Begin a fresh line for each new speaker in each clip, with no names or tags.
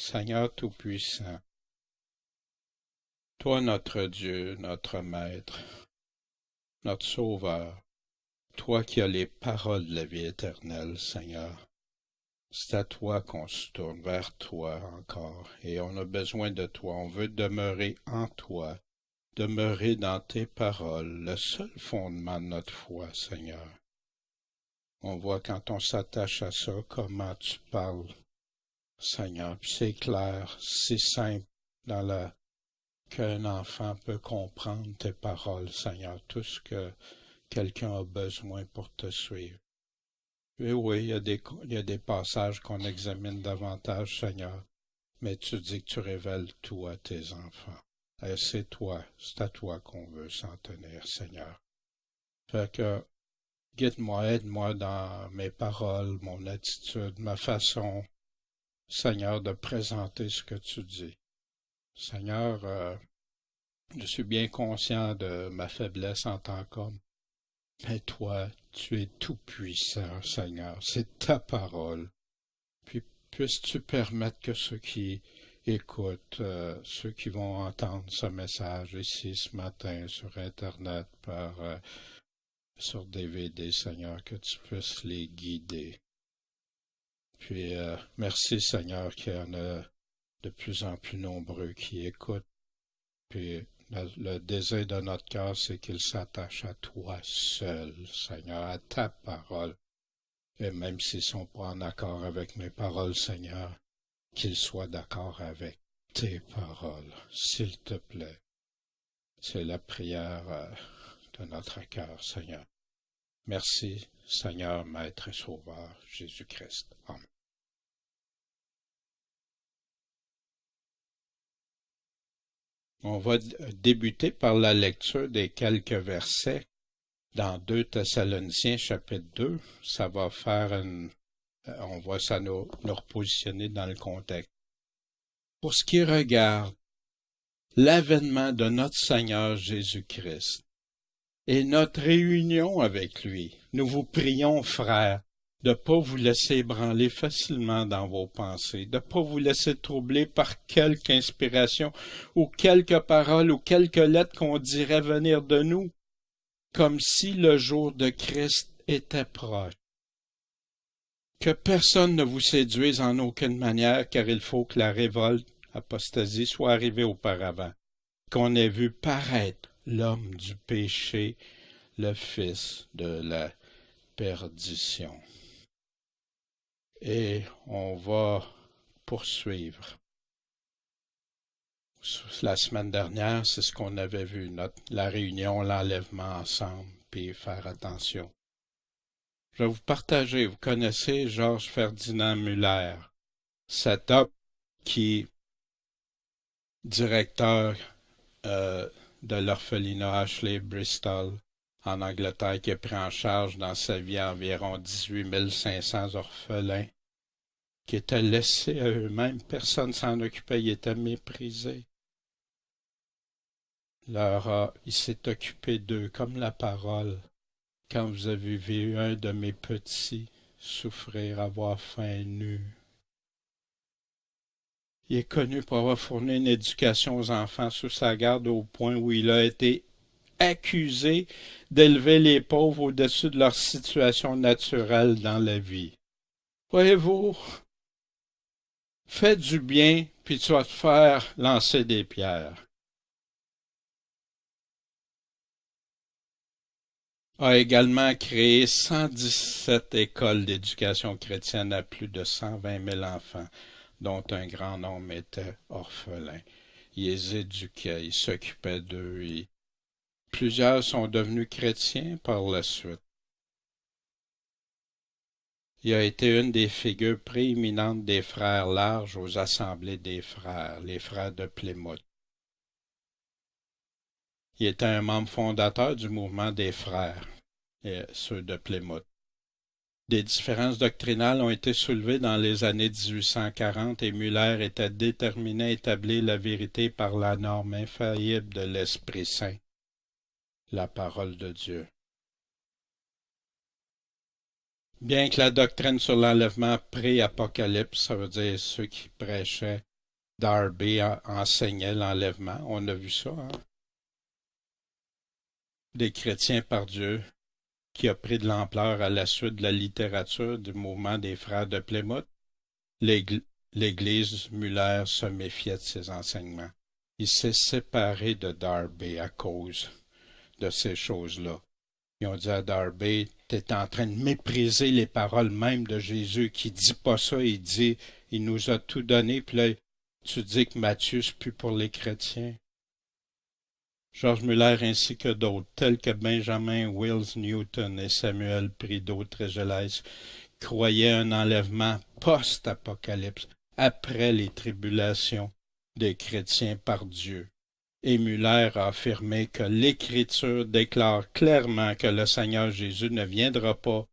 Seigneur Tout-Puissant, toi notre Dieu, notre Maître, notre Sauveur, toi qui as les paroles de la vie éternelle, Seigneur, c'est à toi qu'on se tourne, vers toi encore, et on a besoin de toi, on veut demeurer en toi, demeurer dans tes paroles, le seul fondement de notre foi, Seigneur. On voit quand on s'attache à ça, comment tu parles, Seigneur, puis c'est clair, c'est simple, dans la qu'un enfant peut comprendre tes paroles, Seigneur, tout ce que quelqu'un a besoin pour te suivre. Et oui, il y a des passages qu'on examine davantage, Seigneur, mais tu dis que tu révèles tout à tes enfants. Et c'est à toi qu'on veut s'en tenir, Seigneur. Fait que, guide-moi, aide-moi dans mes paroles, mon attitude, ma façon, Seigneur, de présenter ce que tu dis. Seigneur, je suis bien conscient de ma faiblesse en tant qu'homme, mais toi, tu es tout-puissant, Seigneur, c'est ta parole. Puis puisses-tu permettre que ceux qui écoutent, ceux qui vont entendre ce message ici ce matin sur Internet, sur DVD, Seigneur, que tu puisses les guider. Puis merci, Seigneur, qu'il y en a de plus en plus nombreux qui écoutent. Puis le désir de notre cœur, c'est qu'il s'attache à toi seul, Seigneur, à ta parole. Et même s'ils ne sont pas en accord avec mes paroles, Seigneur, qu'ils soient d'accord avec tes paroles, s'il te plaît. C'est la prière de notre cœur, Seigneur. Merci, Seigneur, Maître et Sauveur, Jésus-Christ. Amen. On va débuter par la lecture des quelques versets dans 2 Thessaloniciens chapitre 2. Ça va faire on va nous repositionner dans le contexte. Pour ce qui regarde l'avènement de notre Seigneur Jésus-Christ et notre réunion avec lui, nous vous prions, frères, de ne pas vous laisser ébranler facilement dans vos pensées, de ne pas vous laisser troubler par quelque inspiration ou quelques paroles ou quelques lettres qu'on dirait venir de nous, comme si le jour de Christ était proche. Que personne ne vous séduise en aucune manière, car il faut que la révolte, apostasie, soit arrivée auparavant, qu'on ait vu paraître l'homme du péché, le fils de la perdition. Et on va poursuivre. La semaine dernière, c'est ce qu'on avait vu, la réunion, l'enlèvement ensemble, puis faire attention. Je vais vous partager, vous connaissez Georges Ferdinand Muller, cet homme qui est directeur de l'orphelinat Ashley Bristol en Angleterre, qui a pris en charge dans sa vie environ 18 500 orphelins, qui étaient laissés à eux-mêmes, personne ne s'en occupait, ils étaient méprisés. Il s'est occupé d'eux comme la parole. Quand vous avez vu un de mes petits souffrir, avoir faim nu. Il est connu pour avoir fourni une éducation aux enfants sous sa garde au point où il a été accusé d'élever les pauvres au-dessus de leur situation naturelle dans la vie. Voyez-vous, fais du bien, puis tu vas te faire lancer des pierres. A également créé 117 écoles d'éducation chrétienne à plus de 120 000 enfants, dont un grand nombre étaient orphelins. Il les éduquait, il s'occupait d'eux. Plusieurs sont devenus chrétiens par la suite. Il a été une des figures prééminentes des frères larges aux assemblées des frères, les frères de Plymouth. Il était un membre fondateur du mouvement des frères, ceux de Plymouth. Des différences doctrinales ont été soulevées dans les années 1840 et Muller était déterminé à établir la vérité par la norme infaillible de l'Esprit Saint, la parole de Dieu. Bien que la doctrine sur l'enlèvement pré-apocalypse, ça veut dire ceux qui prêchaient Darby enseignait l'enlèvement. On a vu ça, hein? Des chrétiens par Dieu qui a pris de l'ampleur à la suite de la littérature du mouvement des frères de Plymouth. L'Église Muller se méfiait de ses enseignements. Il s'est séparé de Darby à cause de ces choses-là. Ils ont dit à Darby, t'es en train de mépriser les paroles même de Jésus, qui dit pas ça, il dit, il nous a tout donné, puis là, tu dis que Matthieu, c'est plus pour les chrétiens. George Muller ainsi que d'autres, tels que Benjamin Wills Newton et Samuel Prideaux Trégelès, croyaient un enlèvement post-apocalypse, après les tribulations des chrétiens par Dieu. Et Muller a affirmé que l'Écriture déclare clairement que le Seigneur Jésus ne viendra pas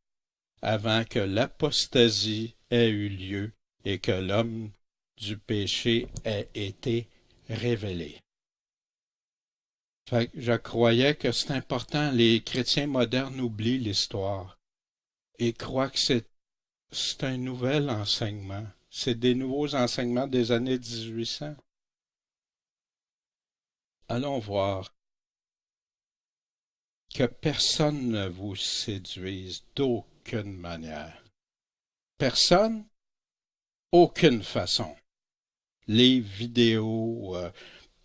avant que l'apostasie ait eu lieu et que l'homme du péché ait été révélé. Fait que je croyais que c'est important. Les chrétiens modernes oublient l'histoire et croient que c'est un nouvel enseignement. C'est des nouveaux enseignements des années 1800. Allons voir. Que personne ne vous séduise d'aucune manière. Personne, aucune façon. Les vidéos,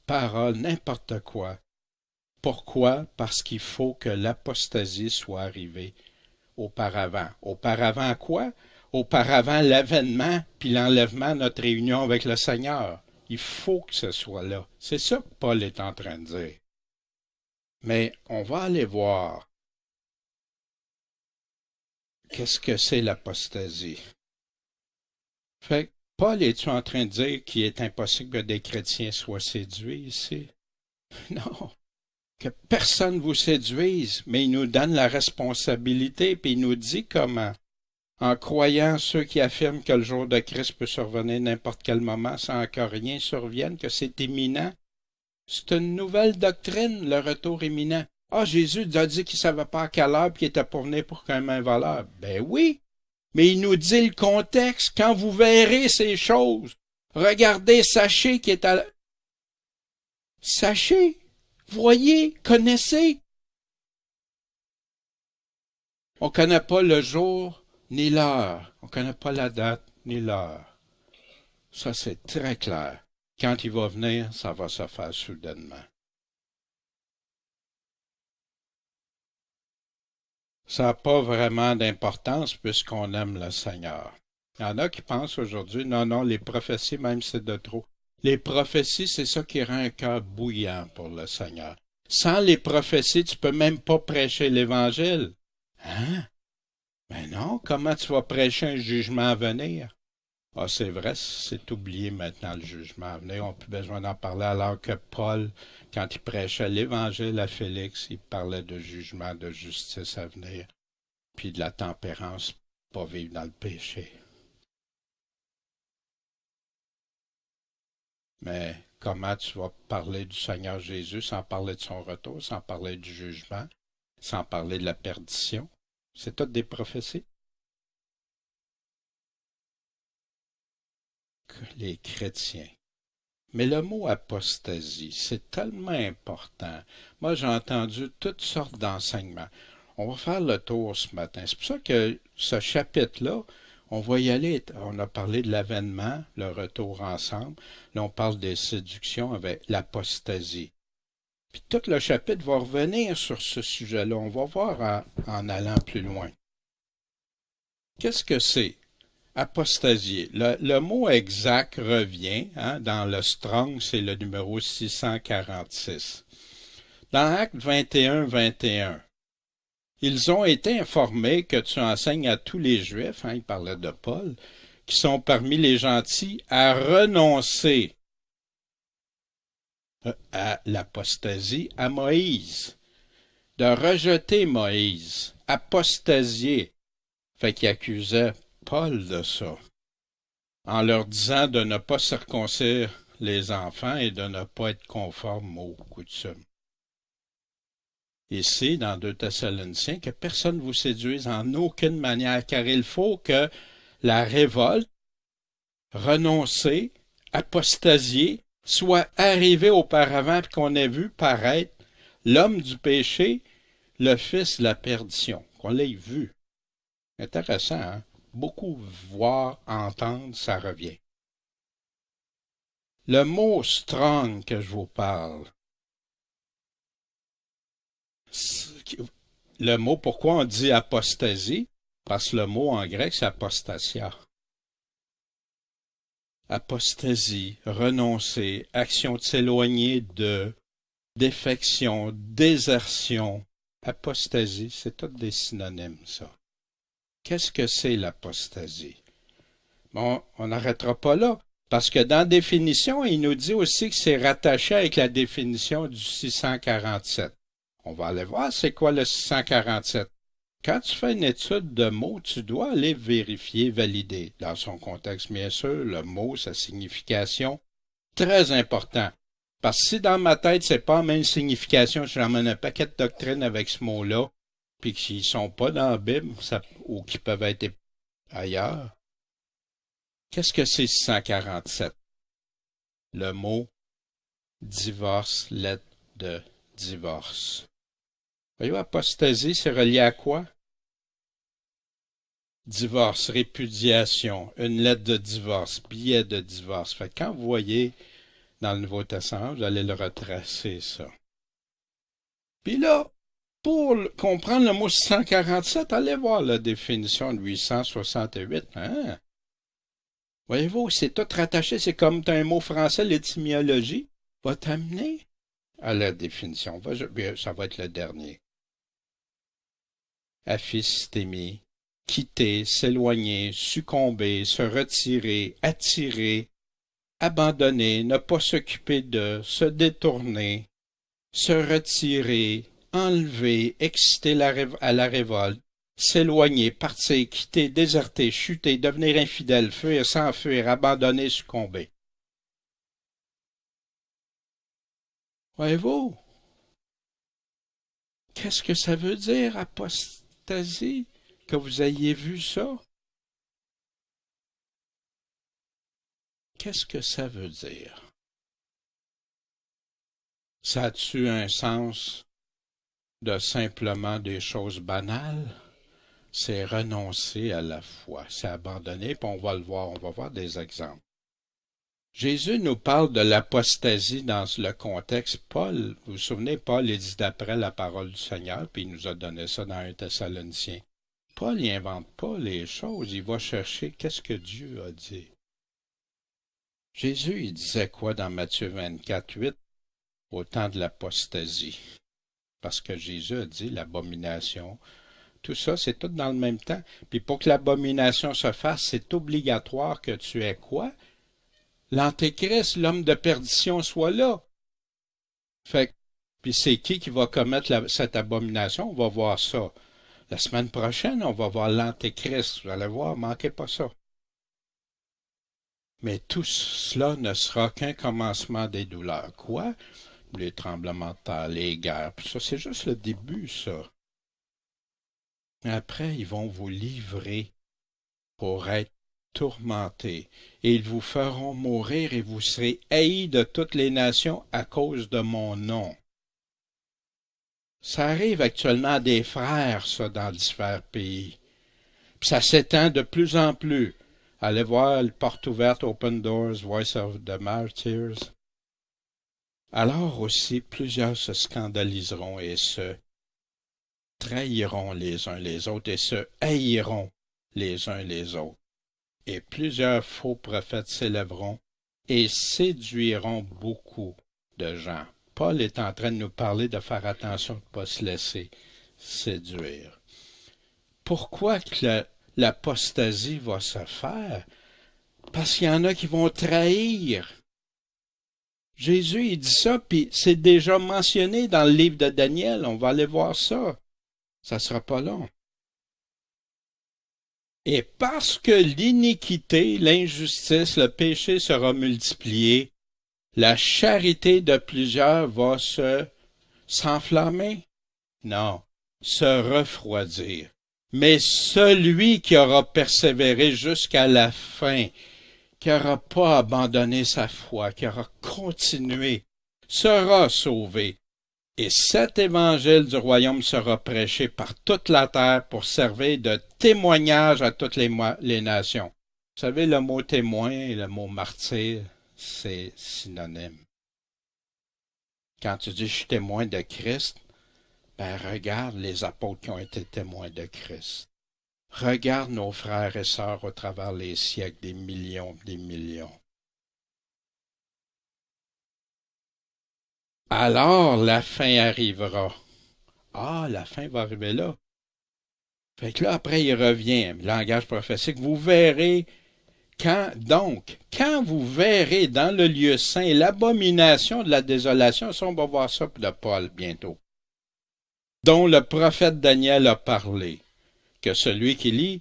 paroles, n'importe quoi. Pourquoi? Parce qu'il faut que l'apostasie soit arrivée auparavant. Auparavant quoi? Auparavant l'avènement puis l'enlèvement de notre réunion avec le Seigneur. Il faut que ce soit là. C'est ça que Paul est en train de dire. Mais on va aller voir qu'est-ce que c'est l'apostasie. Fait que Paul est-tu en train de dire qu'il est impossible que des chrétiens soient séduits ici? Non. Que personne vous séduise, mais il nous donne la responsabilité, puis il nous dit comment. En croyant ceux qui affirment que le jour de Christ peut survenir n'importe quel moment sans que rien survienne, que c'est imminent. C'est une nouvelle doctrine, le retour imminent. Ah, Jésus a dit qu'il ne savait pas à quelle heure, puis qu'il était pour venir pour qu'un main voleur. Ben oui, mais il nous dit le contexte. Quand vous verrez ces choses, regardez, sachez qu'il est à... Sachez, voyez, connaissez. On ne connaît pas le jour ni l'heure. On ne connaît pas la date ni l'heure. Ça, c'est très clair. Quand il va venir, ça va se faire soudainement. Ça n'a pas vraiment d'importance puisqu'on aime le Seigneur. Il y en a qui pensent aujourd'hui, non, les prophéties, même c'est de trop. Les prophéties, c'est ça qui rend un cœur bouillant pour le Seigneur. Sans les prophéties, tu peux même pas prêcher l'Évangile. Hein? Mais non, comment tu vas prêcher un jugement à venir? Ah, c'est vrai, c'est oublié maintenant le jugement à venir. On n'a plus besoin d'en parler alors que Paul, quand il prêchait l'Évangile à Félix, il parlait de jugement, de justice à venir, puis de la tempérance, pas vivre dans le péché. Mais comment tu vas parler du Seigneur Jésus sans parler de son retour, sans parler du jugement, sans parler de la perdition? C'est toutes des prophéties. Les chrétiens. Mais le mot apostasie, c'est tellement important. Moi, j'ai entendu toutes sortes d'enseignements. On va faire le tour ce matin. C'est pour ça que ce chapitre-là, on va y aller. On a parlé de l'avènement, le retour ensemble. Là, on parle des séductions avec l'apostasie. Puis tout le chapitre va revenir sur ce sujet-là. On va voir en allant plus loin. Qu'est-ce que c'est? Apostasier. Le mot exact revient, dans le Strong, c'est le numéro 646. Dans Actes 21-21, ils ont été informés que tu enseignes à tous les Juifs, il parlait de Paul, qui sont parmi les gentils, à renoncer à l'apostasie, à Moïse, de rejeter Moïse, apostasier. Fait qu'il accusait Paul de ça, en leur disant de ne pas circoncire les enfants et de ne pas être conforme aux coutumes. Ici, dans 2 Thessaloniciens, que personne ne vous séduise en aucune manière, car il faut que la révolte, renoncer apostasié, soit arrivé auparavant et qu'on ait vu paraître l'homme du péché, le fils de la perdition, qu'on l'ait vu. Intéressant, hein? Beaucoup voir, entendre, ça revient. Le mot strong que je vous parle, le mot, pourquoi on dit apostasie? Parce que le mot en grec, c'est apostasia. Apostasie, renoncer, action de s'éloigner de, défection, désertion. Apostasie, c'est tous des synonymes, ça. Qu'est-ce que c'est l'apostasie? Bon, on n'arrêtera pas là, parce que dans la définition, il nous dit aussi que c'est rattaché avec la définition du 647. On va aller voir c'est quoi le 647. Quand tu fais une étude de mots, tu dois aller vérifier, valider. Dans son contexte, bien sûr, le mot, sa signification, très important. Parce que si dans ma tête, c'est pas la même signification, je ramène un paquet de doctrines avec ce mot-là, puis qu'ils sont pas dans la Bible, ou qui peuvent être ailleurs. Qu'est-ce que c'est 647? Le mot divorce, lettre de divorce. Voyez, apostasie, c'est relié à quoi? Divorce, répudiation, une lettre de divorce, billet de divorce. Fait que quand vous voyez dans le Nouveau Testament, vous allez le retracer, ça. Puis là, pour comprendre le mot 647, allez voir la définition de 868. Hein? Voyez-vous, c'est tout rattaché, c'est comme un mot français, l'étymologie va t'amener à la définition. Ça va être le dernier. Aphistémie, quitter, s'éloigner, succomber, se retirer, attirer, abandonner, ne pas s'occuper de, se détourner, se retirer, enlever, exciter à la révolte, s'éloigner, partir, quitter, déserter, chuter, devenir infidèle, fuir, s'enfuir, abandonner, succomber. Voyez-vous? Qu'est-ce que ça veut dire, apostasie? Que vous ayez vu ça? Qu'est-ce que ça veut dire? Ça a-tu un sens de simplement des choses banales? C'est renoncer à la foi, c'est abandonner, puis on va le voir, on va voir des exemples. Jésus nous parle de l'apostasie dans le contexte. Paul, vous vous souvenez, Paul il dit d'après la parole du Seigneur, puis il nous a donné ça dans 1 Thessaloniciens. Paul n'invente pas les choses, il va chercher qu'est-ce que Dieu a dit. Jésus, il disait quoi dans Matthieu 24, 8, au temps de l'apostasie? Parce que Jésus a dit l'abomination. Tout ça, c'est tout dans le même temps. Puis pour que l'abomination se fasse, c'est obligatoire que tu aies quoi? L'Antéchrist, l'homme de perdition, soit là. Fait puis c'est qui va commettre cette abomination? On va voir ça. La semaine prochaine, on va voir l'Antéchrist. Vous allez voir, manquez pas ça. Mais tout cela ne sera qu'un commencement des douleurs. Quoi? Les tremblements de terre, les guerres, ça, c'est juste le début, ça. Après, ils vont vous livrer pour être tourmentés, et ils vous feront mourir, et vous serez haïs de toutes les nations à cause de mon nom. Ça arrive actuellement à des frères, ça, dans divers pays. Puis ça s'étend de plus en plus. Allez voir le Porte ouverte, Open Doors, Voice of the Martyrs. Alors aussi, plusieurs se scandaliseront et se trahiront les uns les autres et se haïront les uns les autres. Et plusieurs faux prophètes s'élèveront et séduiront beaucoup de gens. Paul est en train de nous parler de faire attention de ne pas se laisser séduire. Pourquoi que l'apostasie va se faire? Parce qu'il y en a qui vont trahir. Jésus, il dit ça, puis c'est déjà mentionné dans le livre de Daniel. On va aller voir ça. Ça ne sera pas long. Et parce que l'iniquité, l'injustice, le péché sera multiplié, la charité de plusieurs va s'enflammer? Non, se refroidir. Mais celui qui aura persévéré jusqu'à la fin, qui n'aura pas abandonné sa foi, qui aura continué, sera sauvé. Et cet évangile du royaume sera prêché par toute la terre pour servir de témoignage à toutes les nations. Vous savez, le mot témoin et le mot martyr, c'est synonyme. Quand tu dis « je suis témoin de Christ », ben regarde les apôtres qui ont été témoins de Christ. Regarde nos frères et sœurs au travers les siècles, des millions, des millions. Alors la fin arrivera. Ah, la fin va arriver là. Fait que là, après, il revient, langage prophétique. Vous verrez, quand vous verrez dans le lieu saint l'abomination de la désolation, ça, on va voir ça de Paul bientôt, dont le prophète Daniel a parlé, que celui qui lit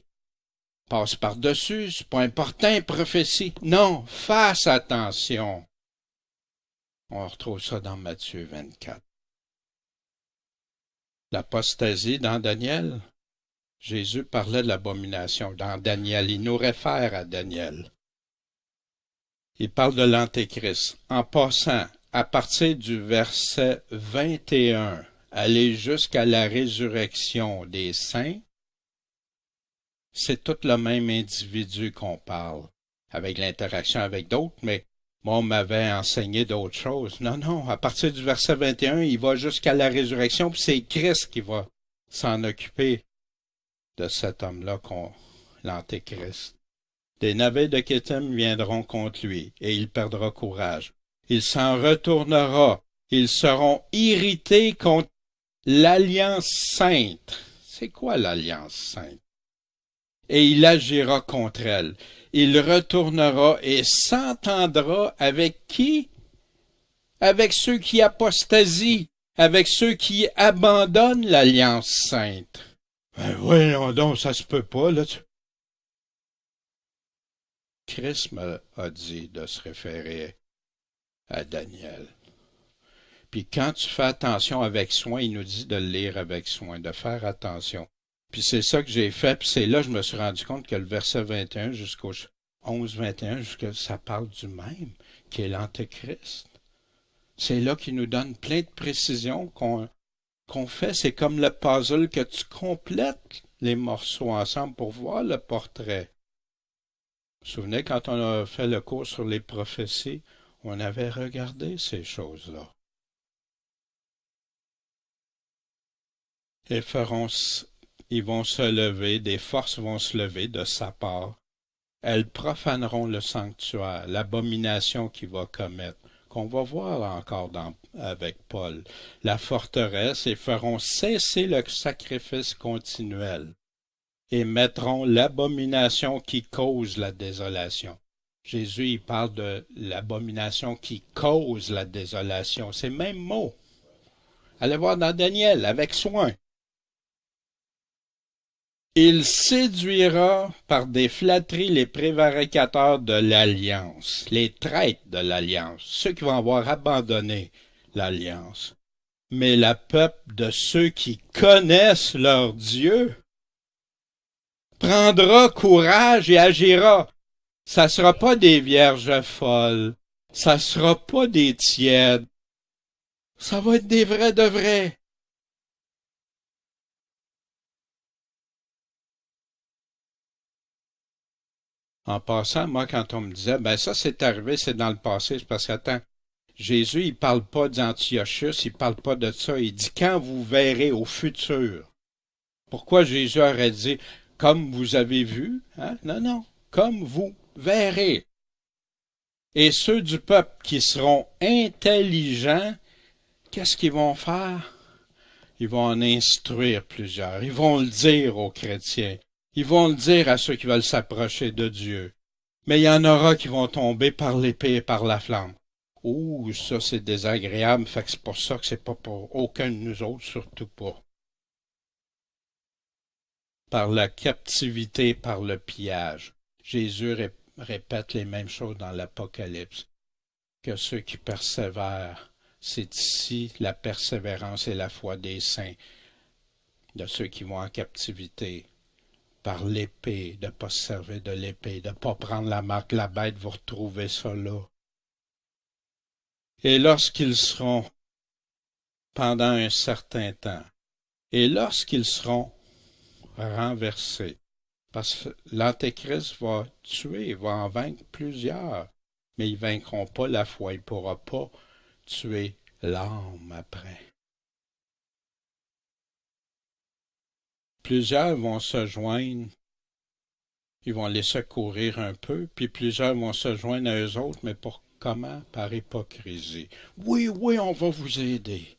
passe par-dessus, c'est pas important, prophétie. Non, fasse attention. On retrouve ça dans Matthieu 24. L'apostasie dans Daniel, Jésus parlait de l'abomination dans Daniel, il nous réfère à Daniel. Il parle de l'Antéchrist. En passant, à partir du verset 21, aller jusqu'à la résurrection des saints, c'est tout le même individu qu'on parle, avec l'interaction avec d'autres, mais moi, on m'avait enseigné d'autres choses. Non, à partir du verset 21, il va jusqu'à la résurrection, puis c'est Christ qui va s'en occuper de cet homme-là, l'Antéchrist. Des navires de Kittim viendront contre lui, et il perdra courage. Il s'en retournera. Ils seront irrités contre l'Alliance sainte. C'est quoi l'Alliance sainte? Et il agira contre elle. Il retournera et s'entendra avec qui? Avec ceux qui apostasient, avec ceux qui abandonnent l'Alliance sainte. Ben voyons donc, ça se peut pas, là. Christ a dit de se référer à Daniel. Puis quand tu fais attention avec soin, il nous dit de le lire avec soin, de faire attention. Puis c'est ça que j'ai fait, puis c'est là que je me suis rendu compte que le verset 21 jusqu'au 11-21, ça parle du même, qui est l'Antéchrist. C'est là qu'il nous donne plein de précisions qu'on fait. C'est comme le puzzle que tu complètes les morceaux ensemble pour voir le portrait. Vous vous souvenez, quand on a fait le cours sur les prophéties, on avait regardé ces choses-là. Ils vont se lever, des forces vont se lever de sa part. Elles profaneront le sanctuaire, l'abomination qu'il va commettre, qu'on va voir encore avec Paul, la forteresse, et feront cesser le sacrifice continuel, et mettront l'abomination qui cause la désolation. Jésus, il parle de l'abomination qui cause la désolation. C'est le même mot. Allez voir dans Daniel, avec soin. Il séduira par des flatteries les prévaricateurs de l'alliance, les traîtres de l'alliance, ceux qui vont avoir abandonné l'alliance. Mais le peuple de ceux qui connaissent leur Dieu prendra courage et agira. Ça sera pas des vierges folles, ça sera pas des tièdes, ça va être des vrais de vrais. En passant, moi, quand on me disait, ben ça c'est arrivé, c'est dans le passé, c'est parce qu'attends, Jésus, il parle pas d'Antiochus, il parle pas de ça, il dit quand vous verrez au futur. Pourquoi Jésus aurait dit, comme vous avez vu, hein? Non, comme vous verrez. Et ceux du peuple qui seront intelligents, qu'est-ce qu'ils vont faire? Ils vont en instruire plusieurs, ils vont le dire aux chrétiens. Ils vont le dire à ceux qui veulent s'approcher de Dieu. Mais il y en aura qui vont tomber par l'épée et par la flamme. Ouh, ça c'est désagréable, fait que c'est pour ça que c'est pas pour aucun de nous autres, surtout pas. Par la captivité, par le pillage. Jésus répète les mêmes choses dans l'Apocalypse. Que ceux qui persévèrent, c'est ici la persévérance et la foi des saints, de ceux qui vont en captivité. par l'épée, de ne pas se servir de l'épée, de ne pas prendre la marque de la bête, vous retrouvez ça là. Et lorsqu'ils seront, pendant un certain temps, et lorsqu'ils seront renversés, parce que l'Antéchrist va tuer, il va en vaincre plusieurs, mais ils ne vaincront pas la foi, il ne pourra pas tuer l'âme après. Plusieurs vont se joindre, ils vont les secourir un peu, puis plusieurs vont se joindre à eux autres, mais pour comment? Par hypocrisie. Oui, oui, on va vous aider.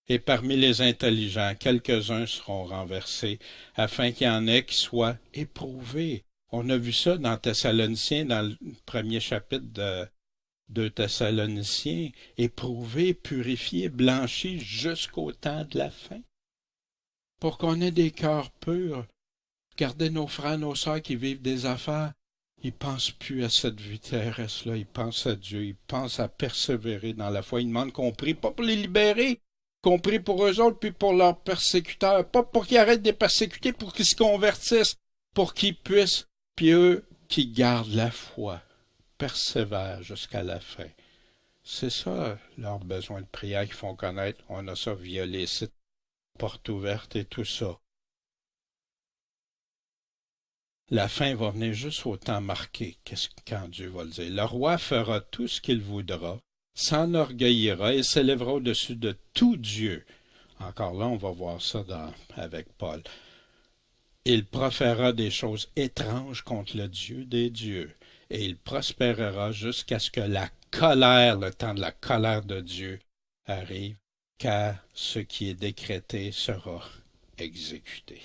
Et parmi les intelligents, quelques-uns seront renversés, afin qu'il y en ait qui soient éprouvés. On a vu ça dans Thessaloniciens, dans le premier chapitre de Thessaloniciens, éprouvés, purifiés, blanchis jusqu'au temps de la fin. Pour qu'on ait des cœurs purs, regardez nos frères, nos sœurs qui vivent des affaires, ils pensent plus à cette vie terrestre-là, ils pensent à Dieu, ils pensent à persévérer dans la foi, ils demandent qu'on prie, pas pour les libérer, qu'on prie pour eux autres, puis pour leurs persécuteurs, pas pour qu'ils arrêtent de les persécuter, pour qu'ils se convertissent, pour qu'ils puissent, puis eux qui gardent la foi, persévèrent jusqu'à la fin. C'est ça leurs besoins de prière qu'ils font connaître. On a ça via les sites portes ouvertes et tout ça. La fin va venir juste au temps marqué, quand Dieu va le dire. Le roi fera tout ce qu'il voudra, s'enorgueillira et s'élèvera au-dessus de tout Dieu. Encore là, on va voir ça avec Paul. Il proférera des choses étranges contre le Dieu des dieux, et il prospérera jusqu'à ce que la colère, le temps de la colère de Dieu, arrive, car ce qui est décrété sera exécuté.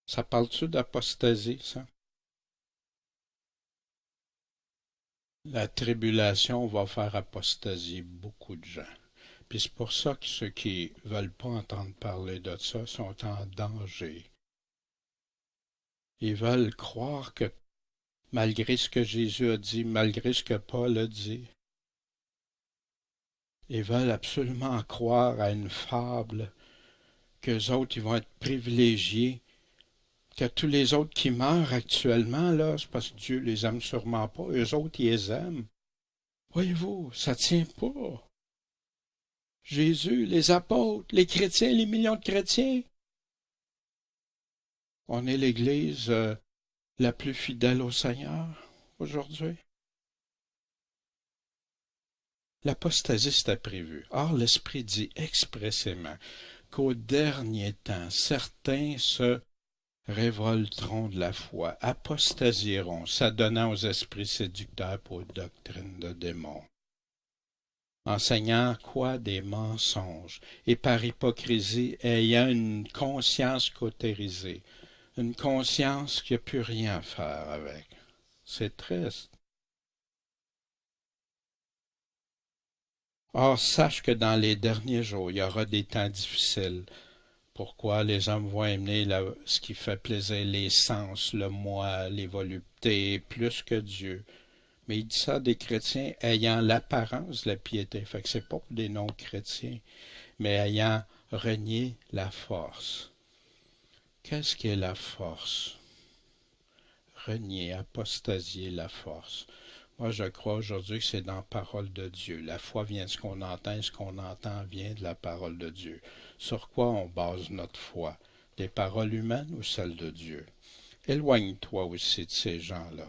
Ça parle-tu d'apostasie, ça? La tribulation va faire apostasier beaucoup de gens. Puis c'est pour ça que ceux qui veulent pas entendre parler de ça sont en danger. Ils veulent croire que, malgré ce que Jésus a dit, malgré ce que Paul a dit, ils veulent absolument croire à une fable, qu'eux autres, ils vont être privilégiés, que tous les autres qui meurent actuellement, là, c'est parce que Dieu les aime sûrement pas. Eux autres, ils les aiment. Voyez-vous, ça tient pas. Jésus, les apôtres, les chrétiens, les millions de chrétiens. On est l'Église la plus fidèle au Seigneur aujourd'hui. L'apostasie, c'était prévu. Or, l'Esprit dit expressément qu'au dernier temps, certains se révolteront de la foi, apostasieront, s'adonnant aux esprits séducteurs pour aux doctrines de démons, enseignant quoi? Des mensonges, et par hypocrisie ayant une conscience cautérisée, une conscience qui n'a plus rien à faire avec. C'est triste. Or, sache que dans les derniers jours, il y aura des temps difficiles. Pourquoi les hommes vont aimer ce qui fait plaisir, les sens, le moi, les voluptés, plus que Dieu. Mais il dit ça des chrétiens ayant l'apparence de la piété. Fait que c'est pas pour des non-chrétiens, mais ayant renié la force. Qu'est-ce qu'est la force? Renier, apostasier la force. Moi, je crois aujourd'hui que c'est dans la parole de Dieu. La foi vient de ce qu'on entend, et ce qu'on entend vient de la parole de Dieu. Sur quoi on base notre foi? Des paroles humaines ou celles de Dieu? Éloigne-toi aussi de ces gens-là.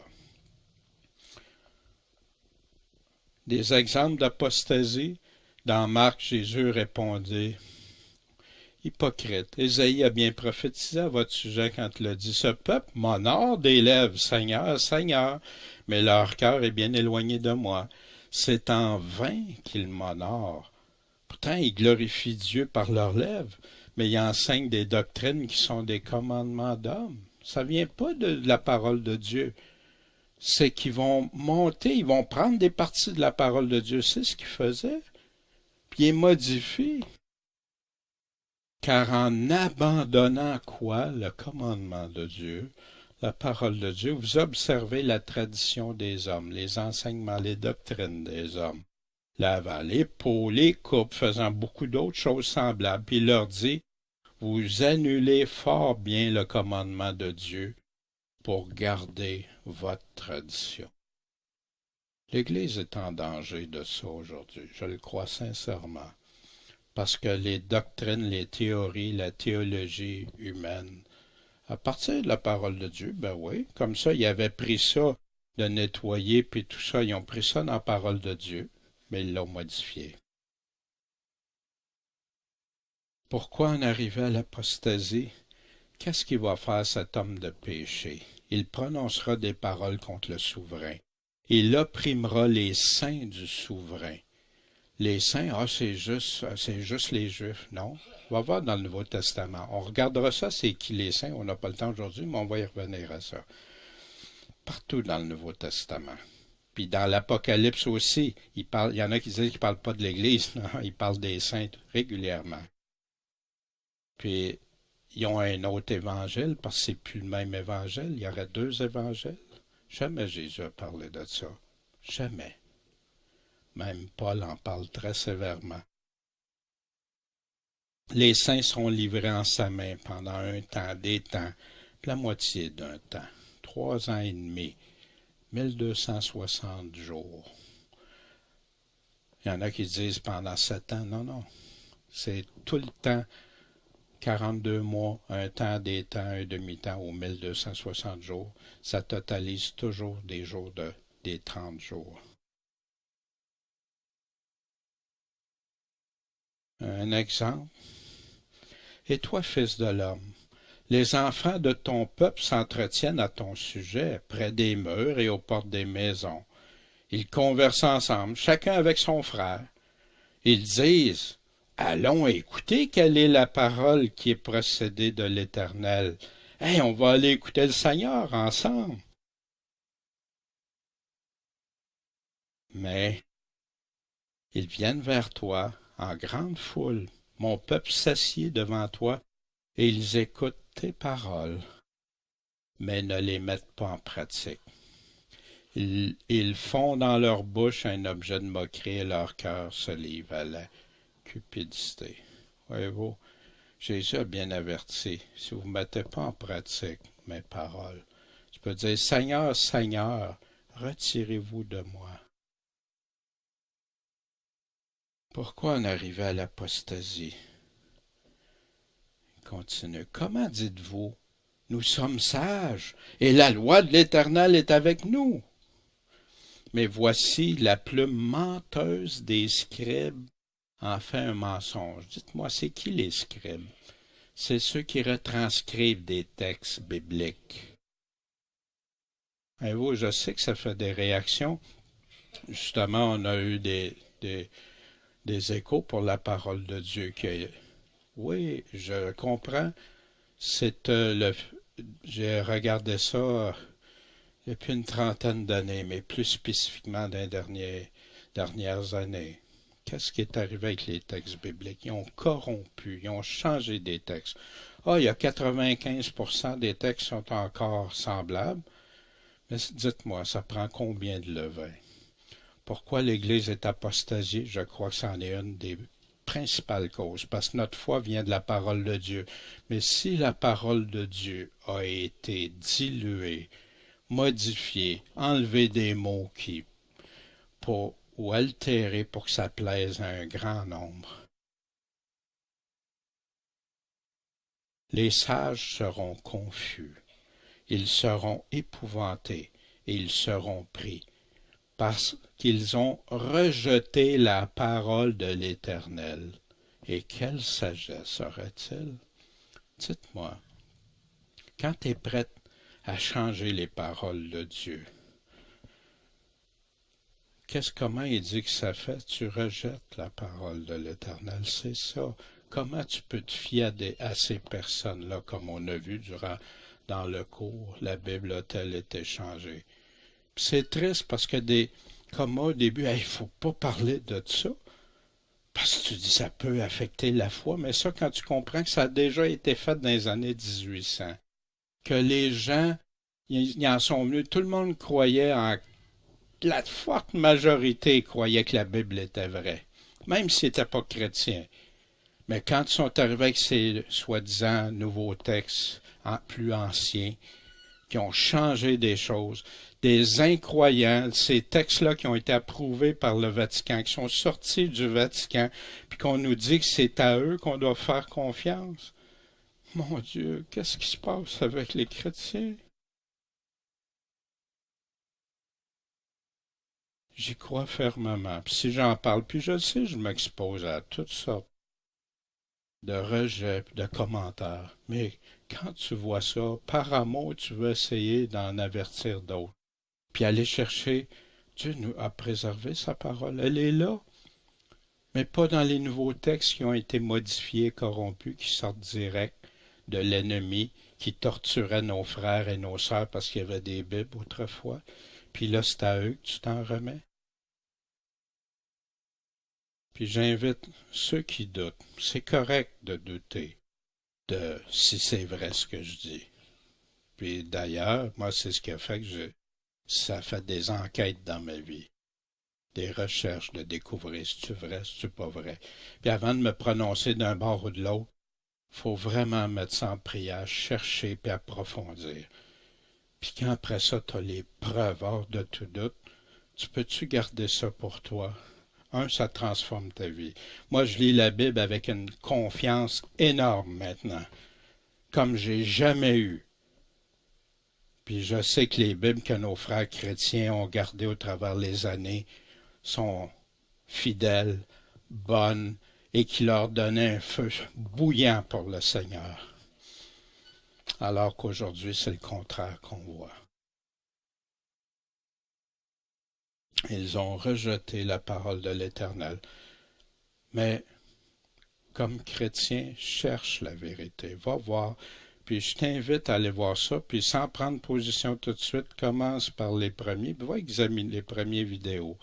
Des exemples d'apostasie. Dans Marc, Jésus répondait: Hypocrite, Ésaïe a bien prophétisé à votre sujet quand il a dit: Ce peuple m'honore des lèvres, Seigneur, Seigneur, mais leur cœur est bien éloigné de moi. C'est en vain qu'ils m'honorent. Pourtant, ils glorifient Dieu par leurs lèvres, mais ils enseignent des doctrines qui sont des commandements d'hommes. Ça vient pas de la parole de Dieu. C'est qu'ils vont monter, ils vont prendre des parties de la parole de Dieu. C'est ce qu'ils faisaient. Puis ils modifient. Car en abandonnant quoi? Le commandement de Dieu, la parole de Dieu, vous observez la tradition des hommes, les enseignements, les doctrines des hommes. lavant les pots, les coupes, faisant beaucoup d'autres choses semblables. Puis il leur dit, vous annulez fort bien le commandement de Dieu pour garder votre tradition. L'Église est en danger de ça aujourd'hui, je le crois sincèrement, parce que les doctrines, les théories, la théologie humaine, à partir de la parole de Dieu, ben oui, comme ça, ils avaient pris ça de nettoyer, puis tout ça, ils ont pris ça dans la parole de Dieu, mais ils l'ont modifié. Pourquoi en arriver à l'apostasie? Qu'est-ce qu'il va faire cet homme de péché? Il prononcera des paroles contre le souverain. Il opprimera les saints du souverain. Les saints, c'est juste les Juifs. Non, on va voir dans le Nouveau Testament. On regardera ça, c'est qui les saints. On n'a pas le temps aujourd'hui, mais on va y revenir à ça. Partout dans le Nouveau Testament. Puis dans l'Apocalypse aussi, il y en a qui disent qu'il ne parle pas de l'Église, non, il parle des saints régulièrement. Puis, ils ont un autre évangile, parce que c'est plus le même évangile. Il y aurait deux évangiles. Jamais Jésus a parlé de ça. Jamais. Même Paul en parle très sévèrement. Les saints seront livrés en sa main pendant un temps, des temps, la moitié d'un temps, 3 ans et demi, 1260 jours. Il y en a qui disent pendant 7 ans. Non, non. C'est tout le temps, 42 mois, un temps, des temps, un demi-temps ou 1260 jours. Ça totalise toujours des jours des 30 jours. Un exemple. Et toi, fils de l'homme, les enfants de ton peuple s'entretiennent à ton sujet, près des murs et aux portes des maisons. Ils conversent ensemble, chacun avec son frère. Ils disent, allons écouter quelle est la parole qui est procédée de l'Éternel. Hey, on va aller écouter le Seigneur ensemble. Mais ils viennent vers toi en grande foule. Mon peuple s'assied devant toi, et ils écoutent tes paroles, mais ne les mettent pas en pratique. Ils font dans leur bouche un objet de moquerie et leur cœur se livre à la cupidité. Voyez-vous, Jésus a bien averti, si vous ne mettez pas en pratique mes paroles, tu peux dire, Seigneur, Seigneur, retirez-vous de moi. Pourquoi en arriver à l'apostasie? Il continue. Comment dites-vous, nous sommes sages, et la loi de l'Éternel est avec nous? Mais voici la plume menteuse des scribes en fait un mensonge. Dites-moi, c'est qui les scribes? C'est ceux qui retranscrivent des textes bibliques. Et vous, je sais que ça fait des réactions. Justement, on a eu des échos pour la parole de Dieu. Oui, je comprends. J'ai regardé ça il y a plus une trentaine d'années, mais plus spécifiquement dans les dernières années. Qu'est-ce qui est arrivé avec les textes bibliques? Ils ont corrompu, ils ont changé des textes. Il y a 95% des textes qui sont encore semblables. Mais dites-moi, ça prend combien de levain? Pourquoi l'Église est apostasiée? Je crois que c'en est une des principales causes, parce que notre foi vient de la parole de Dieu. Mais si la parole de Dieu a été diluée, modifiée, enlevée des mots ou altérée pour que ça plaise à un grand nombre, les sages seront confus, ils seront épouvantés et ils seront pris, parce qu'ils ont rejeté la parole de l'Éternel. Et quelle sagesse aurait-il? Dites-moi, quand tu es prête à changer les paroles de Dieu, comment il dit que ça fait? Tu rejettes la parole de l'Éternel, c'est ça. Comment tu peux te fier à ces personnes-là, comme on a vu dans le cours, la Bible a-t-elle été changée? C'est triste parce que comme moi au début, il ne faut pas parler de ça, parce que tu dis ça peut affecter la foi, mais ça, quand tu comprends que ça a déjà été fait dans les années 1800, que les gens, ils en sont venus, tout le monde croyait la forte majorité croyait que la Bible était vraie, même s'ils n'étaient pas chrétiens. Mais quand ils sont arrivés avec ces soi-disant nouveaux textes plus anciens, qui ont changé des choses, des incroyants, ces textes-là qui ont été approuvés par le Vatican, qui sont sortis du Vatican, puis qu'on nous dit que c'est à eux qu'on doit faire confiance. Mon Dieu, qu'est-ce qui se passe avec les chrétiens? J'y crois fermement. Puis si j'en parle, puis je sais, je m'expose à toutes sortes de rejets, de commentaires. Mais quand tu vois ça, par amour, tu veux essayer d'en avertir d'autres. Puis aller chercher, Dieu nous a préservé sa parole. Elle est là, mais pas dans les nouveaux textes qui ont été modifiés, corrompus, qui sortent direct de l'ennemi, qui torturait nos frères et nos sœurs parce qu'il y avait des Bibles autrefois. Puis là, c'est à eux que tu t'en remets. Puis j'invite ceux qui doutent. C'est correct de douter de si c'est vrai ce que je dis. Puis d'ailleurs, moi, c'est ce qui a fait que ça fait des enquêtes dans ma vie. Des recherches de découvrir si c'est vrai, si c'est pas vrai. Puis avant de me prononcer d'un bord ou de l'autre, faut vraiment mettre ça en prière, chercher puis approfondir. Puis quand après ça, tu as les preuves hors de tout doute, tu peux-tu garder ça pour toi? Ça transforme ta vie. Moi, je lis la Bible avec une confiance énorme maintenant, comme j'ai jamais eu. Puis je sais que les Bibles que nos frères chrétiens ont gardées au travers les années sont fidèles, bonnes, et qui leur donnaient un feu bouillant pour le Seigneur. Alors qu'aujourd'hui, c'est le contraire qu'on voit. Ils ont rejeté la parole de l'Éternel. Mais, comme chrétien, cherche la vérité. Va voir. Puis je t'invite à aller voir ça. Puis sans prendre position tout de suite, commence par les premiers. Va examiner les premières vidéos.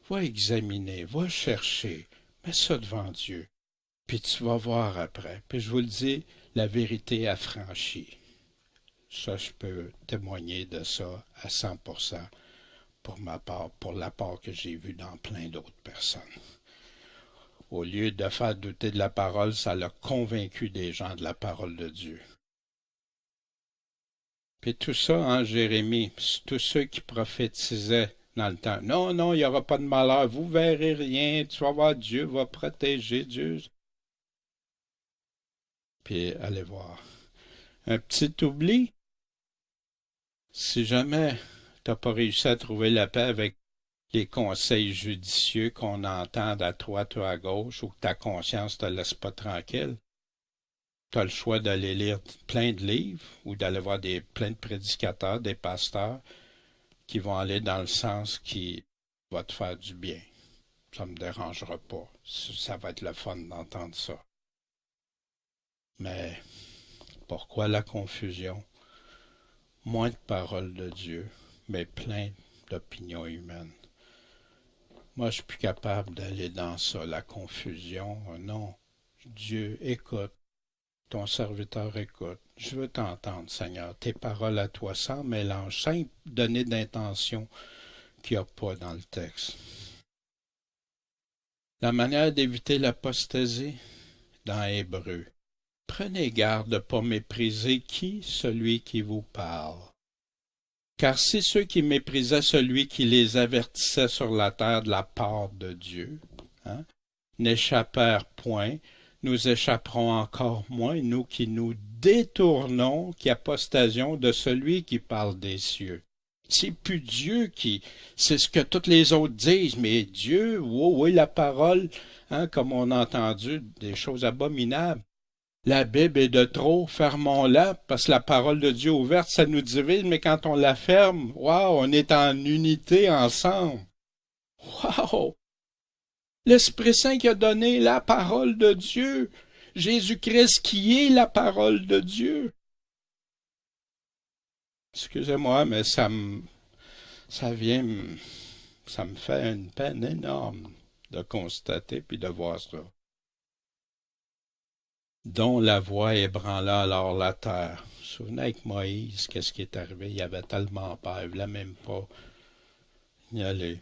Va examiner. Va chercher. Mets ça devant Dieu. Puis tu vas voir après. Puis je vous le dis, la vérité affranchit. Ça, je peux témoigner de ça à 100%. Pour ma part, pour la part que j'ai vue dans plein d'autres personnes. Au lieu de faire douter de la parole, ça l'a convaincu des gens de la parole de Dieu. Puis tout ça en Jérémie, tous ceux qui prophétisaient dans le temps. Non, non, il n'y aura pas de malheur, vous verrez rien, tu vas voir, Dieu va protéger Dieu. Puis allez voir. Un petit oubli, si jamais tu n'as pas réussi à trouver la paix avec les conseils judicieux qu'on entend à droite ou à gauche, ou que ta conscience ne te laisse pas tranquille, tu as le choix d'aller lire plein de livres ou d'aller voir plein de prédicateurs, des pasteurs qui vont aller dans le sens qui va te faire du bien. Ça ne me dérangera pas. Ça va être le fun d'entendre ça. Mais pourquoi la confusion? Moins de paroles de Dieu, mais plein d'opinions humaines. Moi, je suis plus capable d'aller dans ça, la confusion. Non, Dieu, écoute. Ton serviteur écoute. Je veux t'entendre, Seigneur. Tes paroles à toi, sans mélange, sans donner d'intention qu'il n'y a pas dans le texte. La manière d'éviter l'apostasie, dans Hébreu. Prenez garde de ne pas mépriser qui? Celui qui vous parle. Car si ceux qui méprisaient celui qui les avertissait sur la terre de la part de Dieu, n'échappèrent point, nous échapperons encore moins, nous qui nous détournons, qui apostasions de celui qui parle des cieux. C'est plus Dieu qui... C'est ce que toutes les autres disent, mais Dieu, oui, la parole, comme on a entendu, des choses abominables. La Bible est de trop, fermons-la, parce que la parole de Dieu ouverte, ça nous divise, mais quand on la ferme, on est en unité ensemble. Wow! L'Esprit Saint qui a donné la parole de Dieu. Jésus-Christ qui est la parole de Dieu. Excusez-moi, mais ça me fait une peine énorme de constater puis de voir ça. Dont la voix ébranla alors la terre. Vous vous souvenez avec Moïse, qu'est-ce qui est arrivé? Il avait tellement peur, il ne voulait même pas. y aller.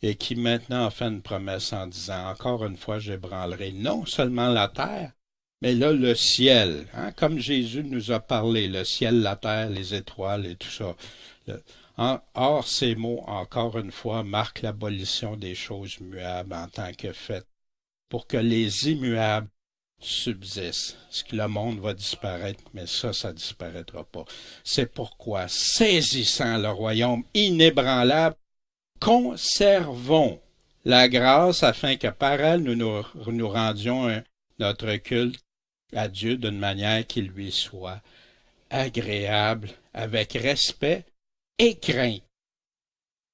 Et qui maintenant a fait une promesse en disant, encore une fois, j'ébranlerai non seulement la terre, mais là, le ciel, hein, comme Jésus nous a parlé, le ciel, la terre, les étoiles et tout ça. Or, ces mots, encore une fois, marquent l'abolition des choses muables en tant que faites, pour que les immuables subsistent. Ce que le monde va disparaître, mais ça disparaîtra pas. C'est pourquoi, saisissant le royaume inébranlable, conservons la grâce afin que par elle nous rendions notre culte à Dieu d'une manière qui lui soit agréable, avec respect et crainte.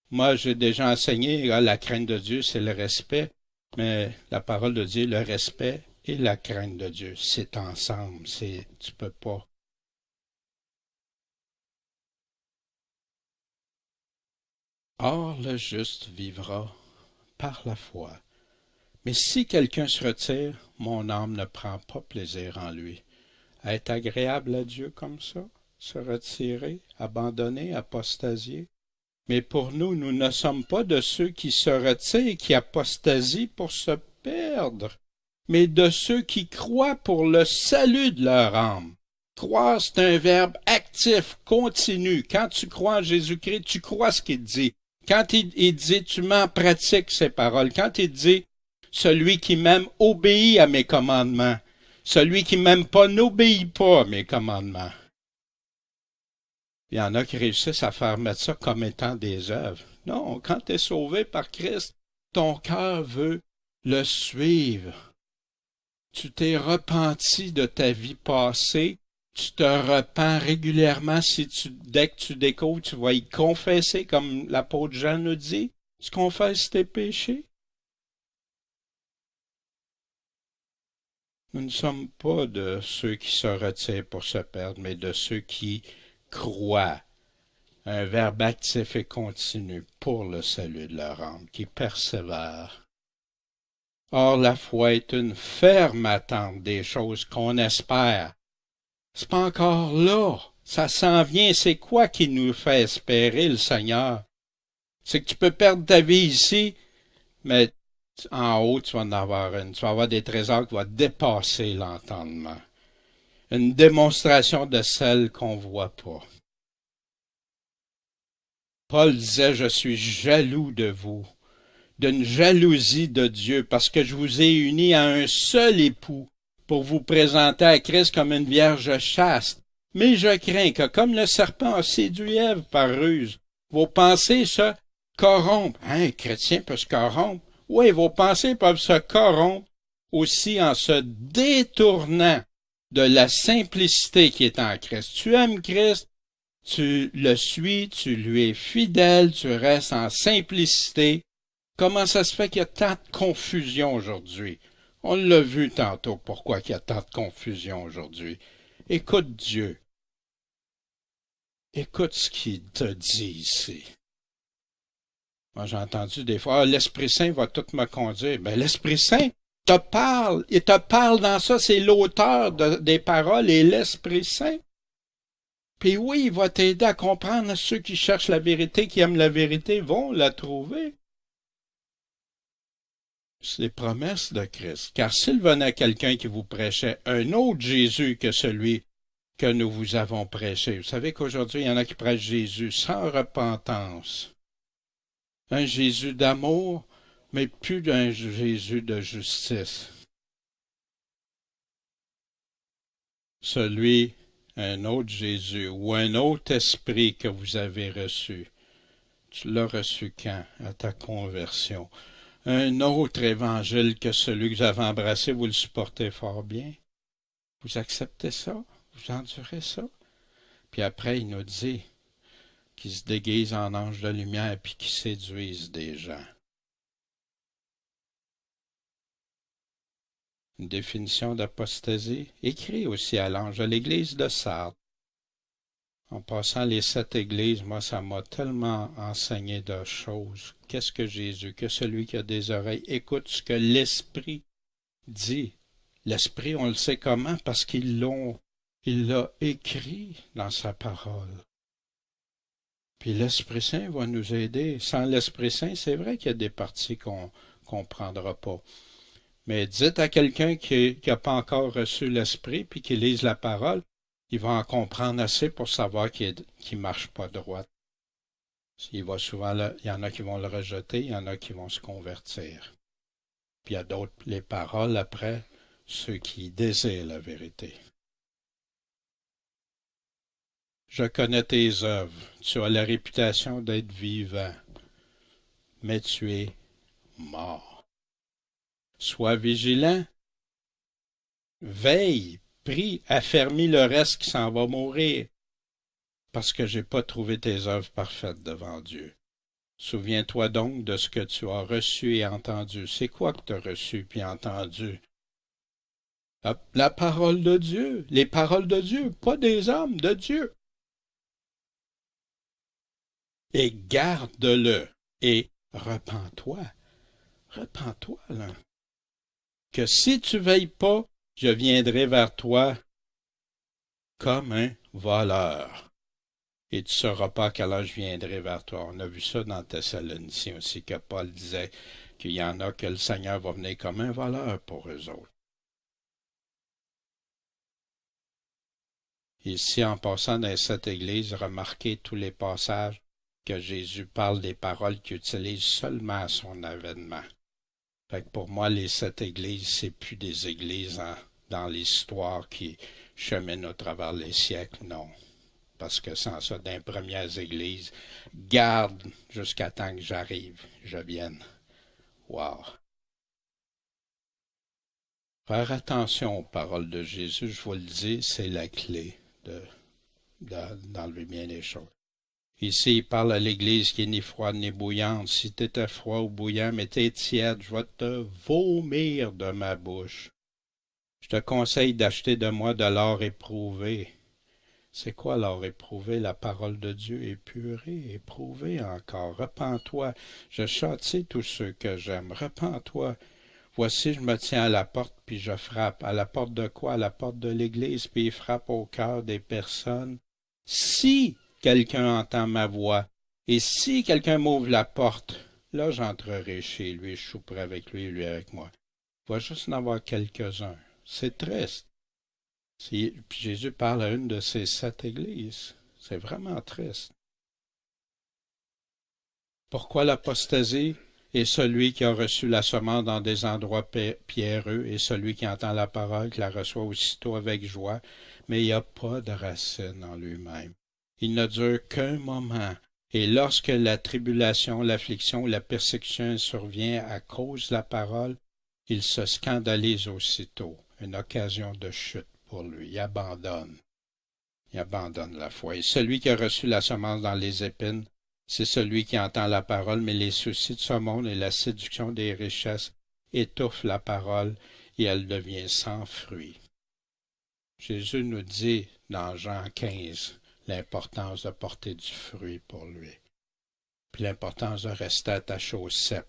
Moi, j'ai déjà enseigné, la crainte de Dieu, c'est le respect, mais la parole de Dieu, le respect et la crainte de Dieu, c'est ensemble, tu peux pas. Or, le juste vivra par la foi. Mais si quelqu'un se retire, mon âme ne prend pas plaisir en lui. Être agréable à Dieu comme ça, se retirer, abandonner, apostasier. Mais pour nous, nous ne sommes pas de ceux qui se retirent, qui apostasient pour se perdre, mais de ceux qui croient pour le salut de leur âme. Croire, c'est un verbe actif, continu. Quand tu crois en Jésus-Christ, tu crois ce qu'il dit. Quand il dit, tu mets en pratique ses paroles. Quand il dit, celui qui m'aime obéit à mes commandements. Celui qui m'aime pas n'obéit pas à mes commandements. Il y en a qui réussissent à faire mettre ça comme étant des œuvres. Non, quand tu es sauvé par Christ, ton cœur veut le suivre. Tu t'es repenti de ta vie passée. Tu te repens régulièrement dès que tu découvres, tu vas y confesser, comme l'apôtre Jean nous dit. Tu confesses tes péchés. Nous ne sommes pas de ceux qui se retirent pour se perdre, mais de ceux qui croient. Un verbe actif et continu pour le salut de leur âme, qui persévère. Or, la foi est une ferme attente des choses qu'on espère. C'est pas encore là. Ça s'en vient. C'est quoi qui nous fait espérer le Seigneur? C'est que tu peux perdre ta vie ici, mais en haut, tu vas en avoir une. Tu vas avoir des trésors qui vont dépasser l'entendement. Une démonstration de celle qu'on voit pas. Paul disait, je suis jaloux de vous, d'une jalousie de Dieu, parce que je vous ai unis à un seul époux, pour vous présenter à Christ comme une vierge chaste. Mais je crains que, comme le serpent a séduit Ève par ruse, vos pensées se corrompent. Un chrétien peut se corrompre. Oui, vos pensées peuvent se corrompre aussi en se détournant de la simplicité qui est en Christ. Tu aimes Christ, tu le suis, tu lui es fidèle, tu restes en simplicité. Comment ça se fait qu'il y a tant de confusion aujourd'hui? On l'a vu tantôt, pourquoi il y a tant de confusion aujourd'hui. Écoute Dieu. Écoute ce qu'il te dit ici. Moi, j'ai entendu des fois, l'Esprit Saint va tout me conduire. Ben, l'Esprit Saint te parle. Il te parle dans ça, c'est l'auteur des paroles et l'Esprit Saint. Puis oui, il va t'aider à comprendre. Ceux qui cherchent la vérité, qui aiment la vérité, vont la trouver. C'est les promesses de Christ. Car s'il venait quelqu'un qui vous prêchait un autre Jésus que celui que nous vous avons prêché, vous savez qu'aujourd'hui, il y en a qui prêchent Jésus sans repentance. Un Jésus d'amour, mais plus d'un Jésus de justice. Un autre Jésus ou un autre esprit que vous avez reçu. Tu l'as reçu quand? À ta conversion. Un autre évangile que celui que vous avez embrassé, vous le supportez fort bien. Vous acceptez ça? Vous endurez ça? Puis après, il nous dit qu'ils se déguisent en anges de lumière puis qu'ils séduisent des gens. Une définition d'apostasie, écrit aussi à l'ange de l'église de Sardes. En passant les 7 églises, moi, ça m'a tellement enseigné de choses. Qu'est-ce que Jésus, que celui qui a des oreilles, écoute ce que l'Esprit dit. L'Esprit, on le sait comment? Parce il l'a écrit dans sa parole. Puis l'Esprit Saint va nous aider. Sans l'Esprit Saint, c'est vrai qu'il y a des parties qu'on comprendra pas. Mais dites à quelqu'un qui n'a pas encore reçu l'Esprit, puis qui lise la parole, il va en comprendre assez pour savoir qu'il ne marche pas droit. Il y en a qui vont le rejeter, il y en a qui vont se convertir. Puis il y a d'autres, les paroles après, ceux qui désirent la vérité. Je connais tes œuvres. Tu as la réputation d'être vivant, mais tu es mort. Sois vigilant, veille, prie, affermis le reste qui s'en va mourir, parce que j'ai pas trouvé tes œuvres parfaites devant Dieu. Souviens-toi donc de ce que tu as reçu et entendu. C'est quoi que tu as reçu puis entendu? La parole de Dieu, les paroles de Dieu, pas des hommes, de Dieu. Et garde-le et repens-toi. Repens-toi, là. Que si tu veilles pas, je viendrai vers toi comme un voleur. Et tu ne sauras pas à quelle heure je viendrai vers toi. On a vu ça dans Thessaloniciens aussi, que Paul disait qu'il y en a que le Seigneur va venir comme un voleur pour eux autres. Ici, en passant dans cette église, remarquez tous les passages que Jésus parle des paroles qu'il utilise seulement à son avènement. Fait que pour moi, les 7 églises, c'est plus des églises dans l'histoire qui cheminent au travers les siècles, non. Parce que sans ça, dans les premières églises, garde jusqu'à temps que je vienne. Wow! Faire attention aux paroles de Jésus, je vous le dis, c'est la clé d'enlever bien les choses. Ici, il parle à l'Église qui est ni froide ni bouillante. Si tu étais froid ou bouillant, mais t'es tiède, je vais te vomir de ma bouche. Je te conseille d'acheter de moi de l'or éprouvé. C'est quoi l'or éprouvé? La parole de Dieu épurée, éprouvée encore. Repens-toi. Je châtie tous ceux que j'aime. Repens-toi. Voici, je me tiens à la porte, puis je frappe. À la porte de quoi? À la porte de l'Église, puis il frappe au cœur des personnes. Si quelqu'un entend ma voix, et si quelqu'un m'ouvre la porte, là j'entrerai chez lui, je souperai avec lui et lui avec moi. Il va juste en avoir quelques-uns. C'est triste. Puis Jésus parle à une de ces 7 églises. C'est vraiment triste. Pourquoi l'apostasie est celui qui a reçu la semence dans des endroits pierreux et celui qui entend la parole, qui la reçoit aussitôt avec joie, mais il n'y a pas de racine en lui-même. Il ne dure qu'un moment, et lorsque la tribulation, l'affliction ou la persécution survient à cause de la parole, il se scandalise aussitôt, une occasion de chute pour lui. Il abandonne la foi. Et celui qui a reçu la semence dans les épines, c'est celui qui entend la parole, mais les soucis de ce monde et la séduction des richesses étouffent la parole et elle devient sans fruit. Jésus nous dit dans Jean 15 l'importance de porter du fruit pour lui, puis l'importance de rester attaché au cep.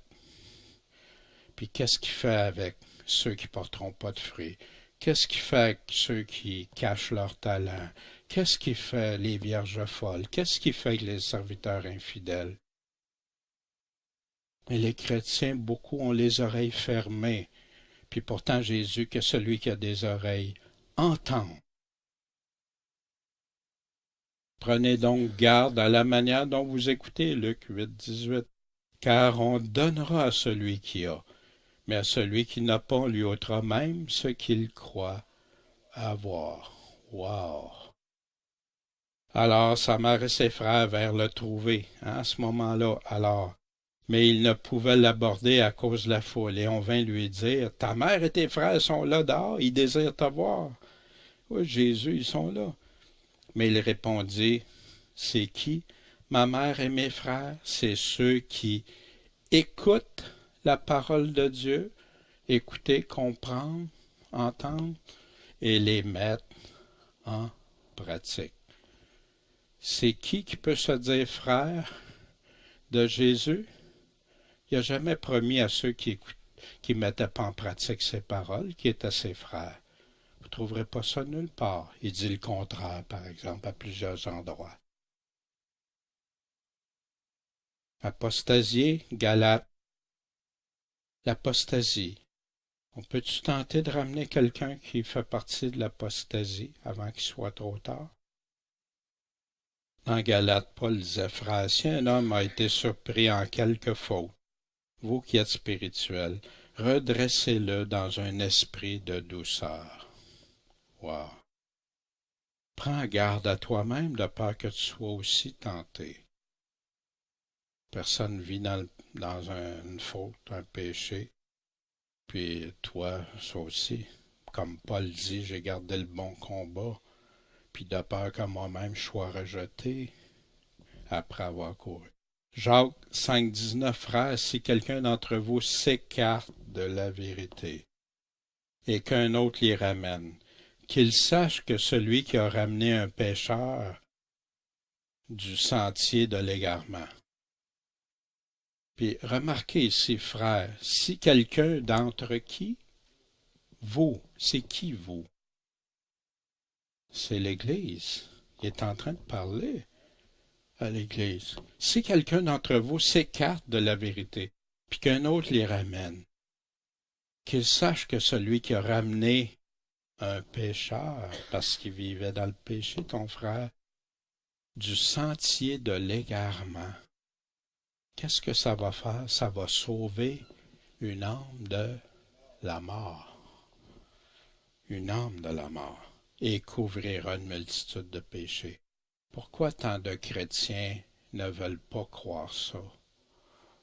Puis qu'est-ce qu'il fait avec ceux qui ne porteront pas de fruits? Qu'est-ce qu'il fait avec ceux qui cachent leur talent? Qu'est-ce qu'il fait les vierges folles? Qu'est-ce qu'il fait avec les serviteurs infidèles? Et les chrétiens, beaucoup ont les oreilles fermées. Puis pourtant Jésus, que celui qui a des oreilles, entende. Prenez donc garde à la manière dont vous écoutez, Luc 8, 18, car on donnera à celui qui a, mais à celui qui n'a pas, on lui ôtera même ce qu'il croit avoir. Wow! Alors sa mère et ses frères vinrent le trouver, à ce moment-là, alors. Mais ils ne pouvaient l'aborder à cause de la foule, et on vint lui dire, ta mère et tes frères sont là dehors, ils désirent te voir. Oui, Jésus, ils sont là. Mais il répondit, c'est qui? Ma mère et mes frères, c'est ceux qui écoutent la parole de Dieu, écouter, comprendre, entendre, et les mettre en pratique. C'est qui peut se dire frère de Jésus? Il n'a jamais promis à ceux qui ne mettaient pas en pratique ses paroles, qui étaient ses frères. Vous ne trouverez pas ça nulle part. Il dit le contraire, par exemple, à plusieurs endroits. Apostasier, Galates. L'apostasie. On peut-tu tenter de ramener quelqu'un qui fait partie de l'apostasie avant qu'il soit trop tard? Dans Galates, Paul disait, frères, si un homme a été surpris en quelque faute, vous qui êtes spirituels, redressez-le dans un esprit de douceur. Wow. Prends garde à toi-même de peur que tu sois aussi tenté. Personne vit dans une faute, un péché. Puis toi, ça aussi, comme Paul dit, j'ai gardé le bon combat, puis de peur que moi-même je sois rejeté après avoir couru. Jacques 5,19, frères, si quelqu'un d'entre vous s'écarte de la vérité et qu'un autre l'y ramène, qu'il sache que celui qui a ramené un pécheur du sentier de l'égarement. Puis remarquez ici, frères, si quelqu'un d'entre qui? Vous. C'est qui vous? C'est l'Église. Il est en train de parler à l'Église. Si quelqu'un d'entre vous s'écarte de la vérité, puis qu'un autre les ramène, qu'il sache que celui qui a ramené un pécheur, parce qu'il vivait dans le péché, ton frère, du sentier de l'égarement, qu'est-ce que ça va faire? Ça va sauver une âme de la mort. Une âme de la mort. Et couvrira une multitude de péchés. Pourquoi tant de chrétiens ne veulent pas croire ça?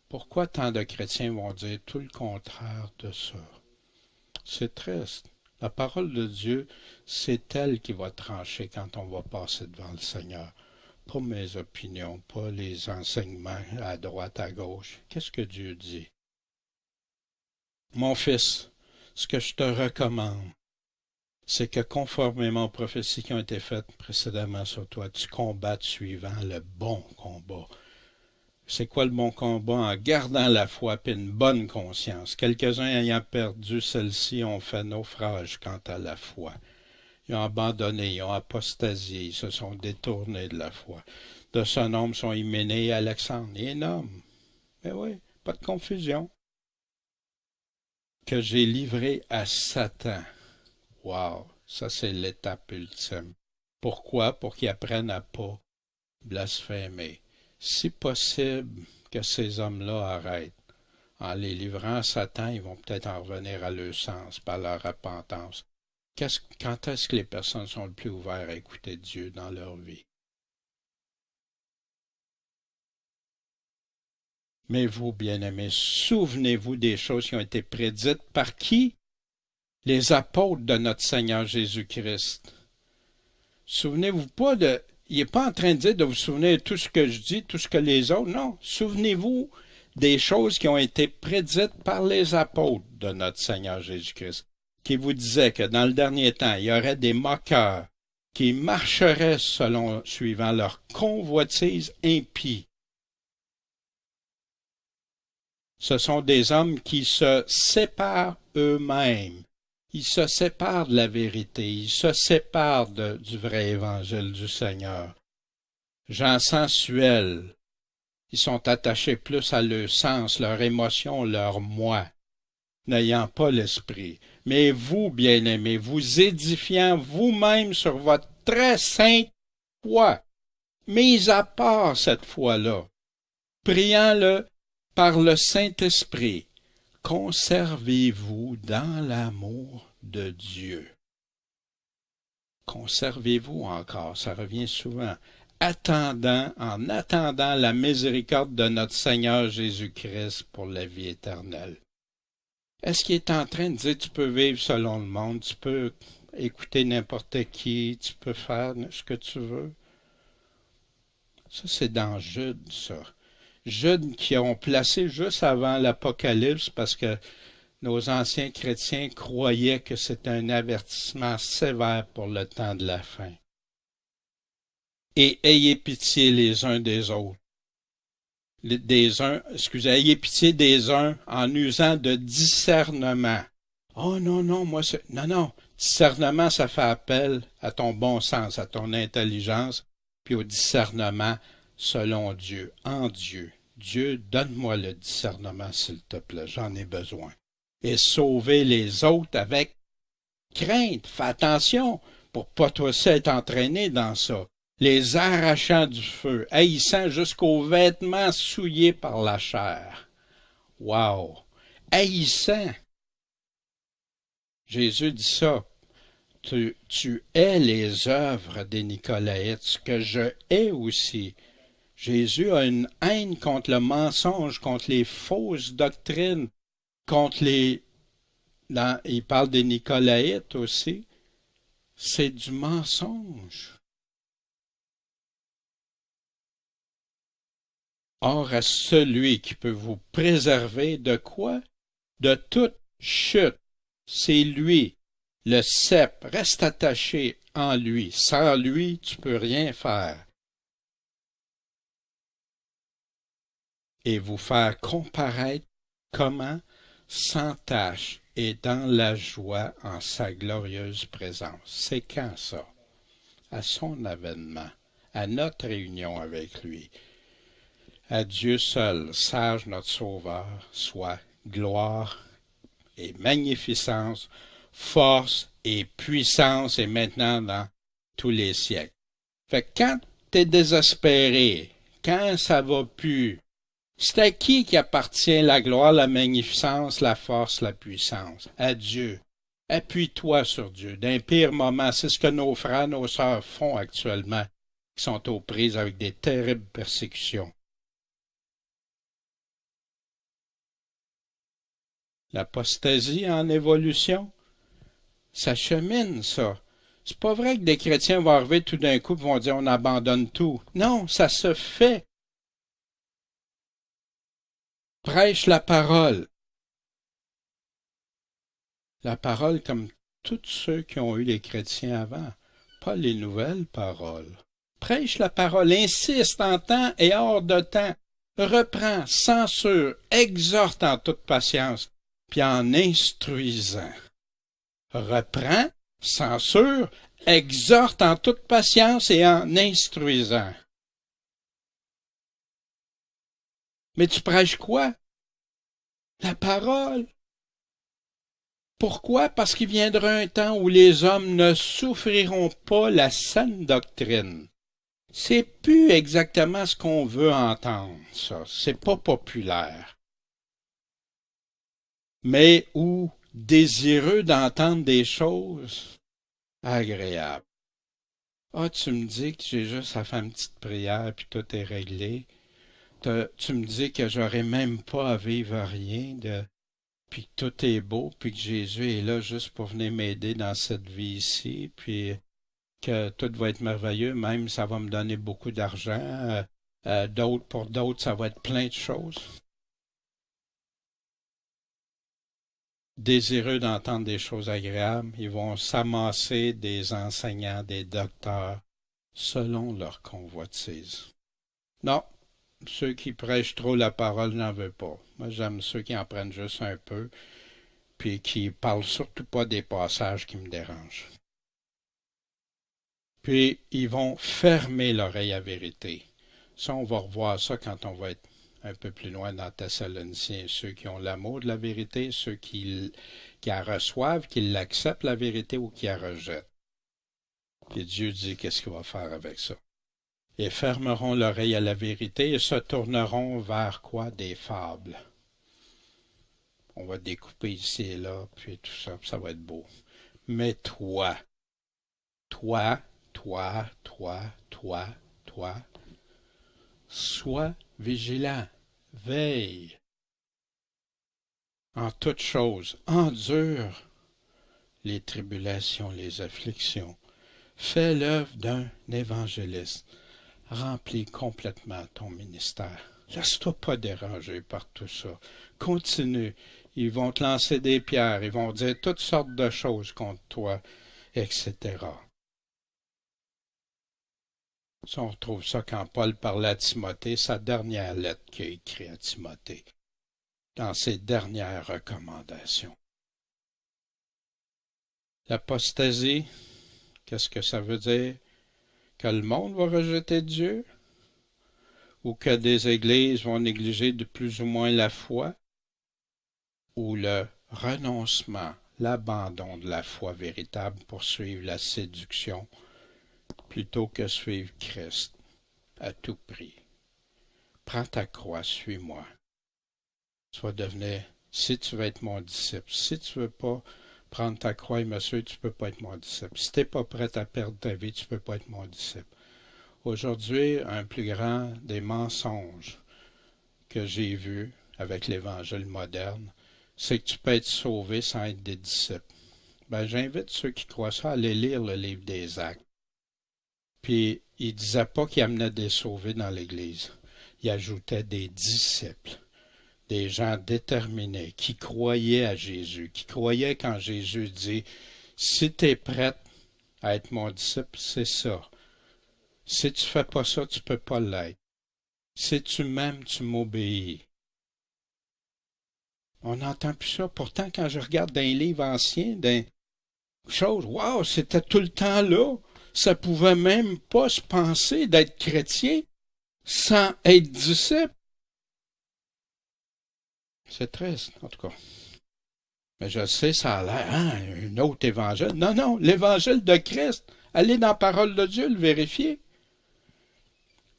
Pourquoi tant de chrétiens vont dire tout le contraire de ça? C'est triste. La parole de Dieu, c'est elle qui va trancher quand on va passer devant le Seigneur. Pas mes opinions, pas les enseignements à droite, à gauche. Qu'est-ce que Dieu dit? Mon fils, ce que je te recommande, c'est que conformément aux prophéties qui ont été faites précédemment sur toi, tu combattes suivant le bon combat. C'est quoi le bon combat? En gardant la foi et une bonne conscience. Quelques-uns ayant perdu celle-ci ont fait naufrage quant à la foi. Ils ont abandonné, ils ont apostasié, ils se sont détournés de la foi. De ce nombre sont Hyménée et Alexandre, énormes. Mais oui, pas de confusion. Que j'ai livré à Satan. Wow, ça c'est l'étape ultime. Pourquoi? Pour qu'ils apprennent à pas blasphémer. Si possible que ces hommes-là arrêtent. En les livrant à Satan, ils vont peut-être en revenir à leur sens par leur repentance. Quand est-ce que les personnes sont le plus ouvertes à écouter Dieu dans leur vie? Mais vous, bien-aimés, souvenez-vous des choses qui ont été prédites par qui? Les apôtres de notre Seigneur Jésus-Christ. Souvenez-vous pas de... Il n'est pas en train de dire de vous souvenir de tout ce que je dis, tout ce que les autres... Non, souvenez-vous des choses qui ont été prédites par les apôtres de notre Seigneur Jésus-Christ, qui vous disaient que dans le dernier temps, il y aurait des moqueurs qui marcheraient suivant leur convoitise impie. Ce sont des hommes qui se séparent eux-mêmes. Ils se séparent de la vérité, ils se séparent du vrai évangile du Seigneur. Gens sensuels, ils sont attachés plus à leur sens, leur émotion, leur moi, n'ayant pas l'esprit. Mais vous, bien-aimés, vous édifiant vous-même sur votre très sainte foi, mis à part cette foi-là, priant-le par le Saint-Esprit, conservez-vous dans l'amour de Dieu. Conservez-vous encore, ça revient souvent, en attendant la miséricorde de notre Seigneur Jésus-Christ pour la vie éternelle. Est-ce qu'il est en train de dire tu peux vivre selon le monde, tu peux écouter n'importe qui, tu peux faire ce que tu veux? Ça, c'est dans Jude, ça. Jude qui ont placé juste avant l'Apocalypse parce que nos anciens chrétiens croyaient que c'était un avertissement sévère pour le temps de la fin. Et ayez pitié les uns des autres. Ayez pitié des uns en usant de discernement. Oh non, non, non. Discernement, ça fait appel à ton bon sens, à ton intelligence, puis au discernement selon Dieu, en Dieu. Dieu, donne-moi le discernement, s'il te plaît, j'en ai besoin. Et sauver les autres avec crainte. Fais attention pour pas toi aussi être entraîné dans ça. Les arrachant du feu, haïssant jusqu'aux vêtements souillés par la chair. Wow! Haïssant! Jésus dit ça. Tu hais les œuvres des Nicolaïtes, ce que je hais aussi. Jésus a une haine contre le mensonge, contre les fausses doctrines, contre il parle des Nicolaïtes aussi. C'est du mensonge. Or, à celui qui peut vous préserver de quoi? De toute chute. C'est lui. Le cep reste attaché en lui. Sans lui, tu peux rien faire. Et vous faire comparaître comment? Sans tache et dans la joie en sa glorieuse présence. C'est quand ça? À son avènement, à notre réunion avec lui. À Dieu seul, sage notre Sauveur, soit gloire et magnificence, force et puissance, et maintenant dans tous les siècles. Fait que quand t'es désespéré, quand ça va plus, c'est à qui appartient la gloire, la magnificence, la force, la puissance? À Dieu. Appuie-toi sur Dieu. D'un pire moment, c'est ce que nos frères, nos sœurs font actuellement, qui sont aux prises avec des terribles persécutions. L'apostasie en évolution, ça chemine, ça. C'est pas vrai que des chrétiens vont arriver tout d'un coup et vont dire on abandonne tout. Non, ça se fait. Prêche la parole. La parole comme tous ceux qui ont eu les chrétiens avant, pas les nouvelles paroles. Prêche la parole, insiste en temps et hors de temps. Reprends, censure, exhorte en toute patience, puis en instruisant. Reprends, censure, exhorte en toute patience et en instruisant. Mais tu prêches quoi? La parole. Pourquoi? Parce qu'il viendra un temps où les hommes ne souffriront pas la saine doctrine. C'est plus exactement ce qu'on veut entendre, ça. C'est pas populaire. Mais où, désireux d'entendre des choses agréables. Ah, tu me dis que j'ai juste à faire une petite prière puis tout est réglé. Tu me dis que j'aurais même pas à vivre rien, puis que tout est beau, puis que Jésus est là juste pour venir m'aider dans cette vie ici, puis que tout va être merveilleux, même ça va me donner beaucoup d'argent. Pour d'autres, ça va être plein de choses. Désireux d'entendre des choses agréables, ils vont s'amasser des enseignants, des docteurs, selon leur convoitise. Non, ceux qui prêchent trop la parole, n'en veux pas. Moi, j'aime ceux qui en prennent juste un peu, puis qui parlent surtout pas des passages qui me dérangent. Puis, ils vont fermer l'oreille à vérité. Ça, on va revoir ça quand on va être un peu plus loin dans Thessaloniciens. Ceux qui ont l'amour de la vérité, ceux qui la reçoivent, qui l'acceptent la vérité ou qui la rejettent. Puis Dieu dit qu'est-ce qu'il va faire avec ça. Et fermeront l'oreille à la vérité et se tourneront vers quoi? Des fables. On va découper ici et là, puis tout ça, ça va être beau. Mais toi, sois vigilant, veille. En toutes choses, endure les tribulations, les afflictions. Fais l'œuvre d'un évangéliste. Remplis complètement ton ministère. Laisse-toi pas déranger par tout ça. Continue. Ils vont te lancer des pierres, ils vont dire toutes sortes de choses contre toi, etc. Ça, on retrouve ça quand Paul parlait à Timothée, sa dernière lettre qu'il a écrite à Timothée, dans ses dernières recommandations. L'apostasie, qu'est-ce que ça veut dire? Que le monde va rejeter Dieu? ou que des églises vont négliger de plus ou moins la foi, ou le renoncement, l'abandon de la foi véritable pour suivre la séduction, plutôt que suivre Christ à tout prix. Prends ta croix, suis-moi. Tu vas devenir, si tu veux être mon disciple, si tu veux pas prendre ta croix et me suivre, tu peux pas être mon disciple. Si tu n'es pas prêt à perdre ta vie, tu peux pas être mon disciple. Aujourd'hui, un plus grand des mensonges que j'ai vus avec l'Évangile moderne, c'est que tu peux être sauvé sans être des disciples. Ben, j'invite ceux qui croient ça à aller lire le livre des Actes. Puis, il ne disait pas qu'il amenait des sauvés dans l'Église. Il ajoutait des disciples, des gens déterminés, qui croyaient à Jésus, qui croyaient quand Jésus dit « Si tu es prête à être mon disciple, c'est ça. Si tu ne fais pas ça, tu ne peux pas l'être. Si tu m'aimes, tu m'obéis. » On n'entend plus ça. Pourtant, quand je regarde dans les livres anciens, dans choses, wow, c'était tout le temps là. Ça pouvait même pas se penser d'être chrétien sans être disciple. C'est triste, en tout cas. Mais je sais, ça a l'air, un autre évangile. Non, non, l'évangile de Christ. Allez dans la parole de Dieu, le vérifier.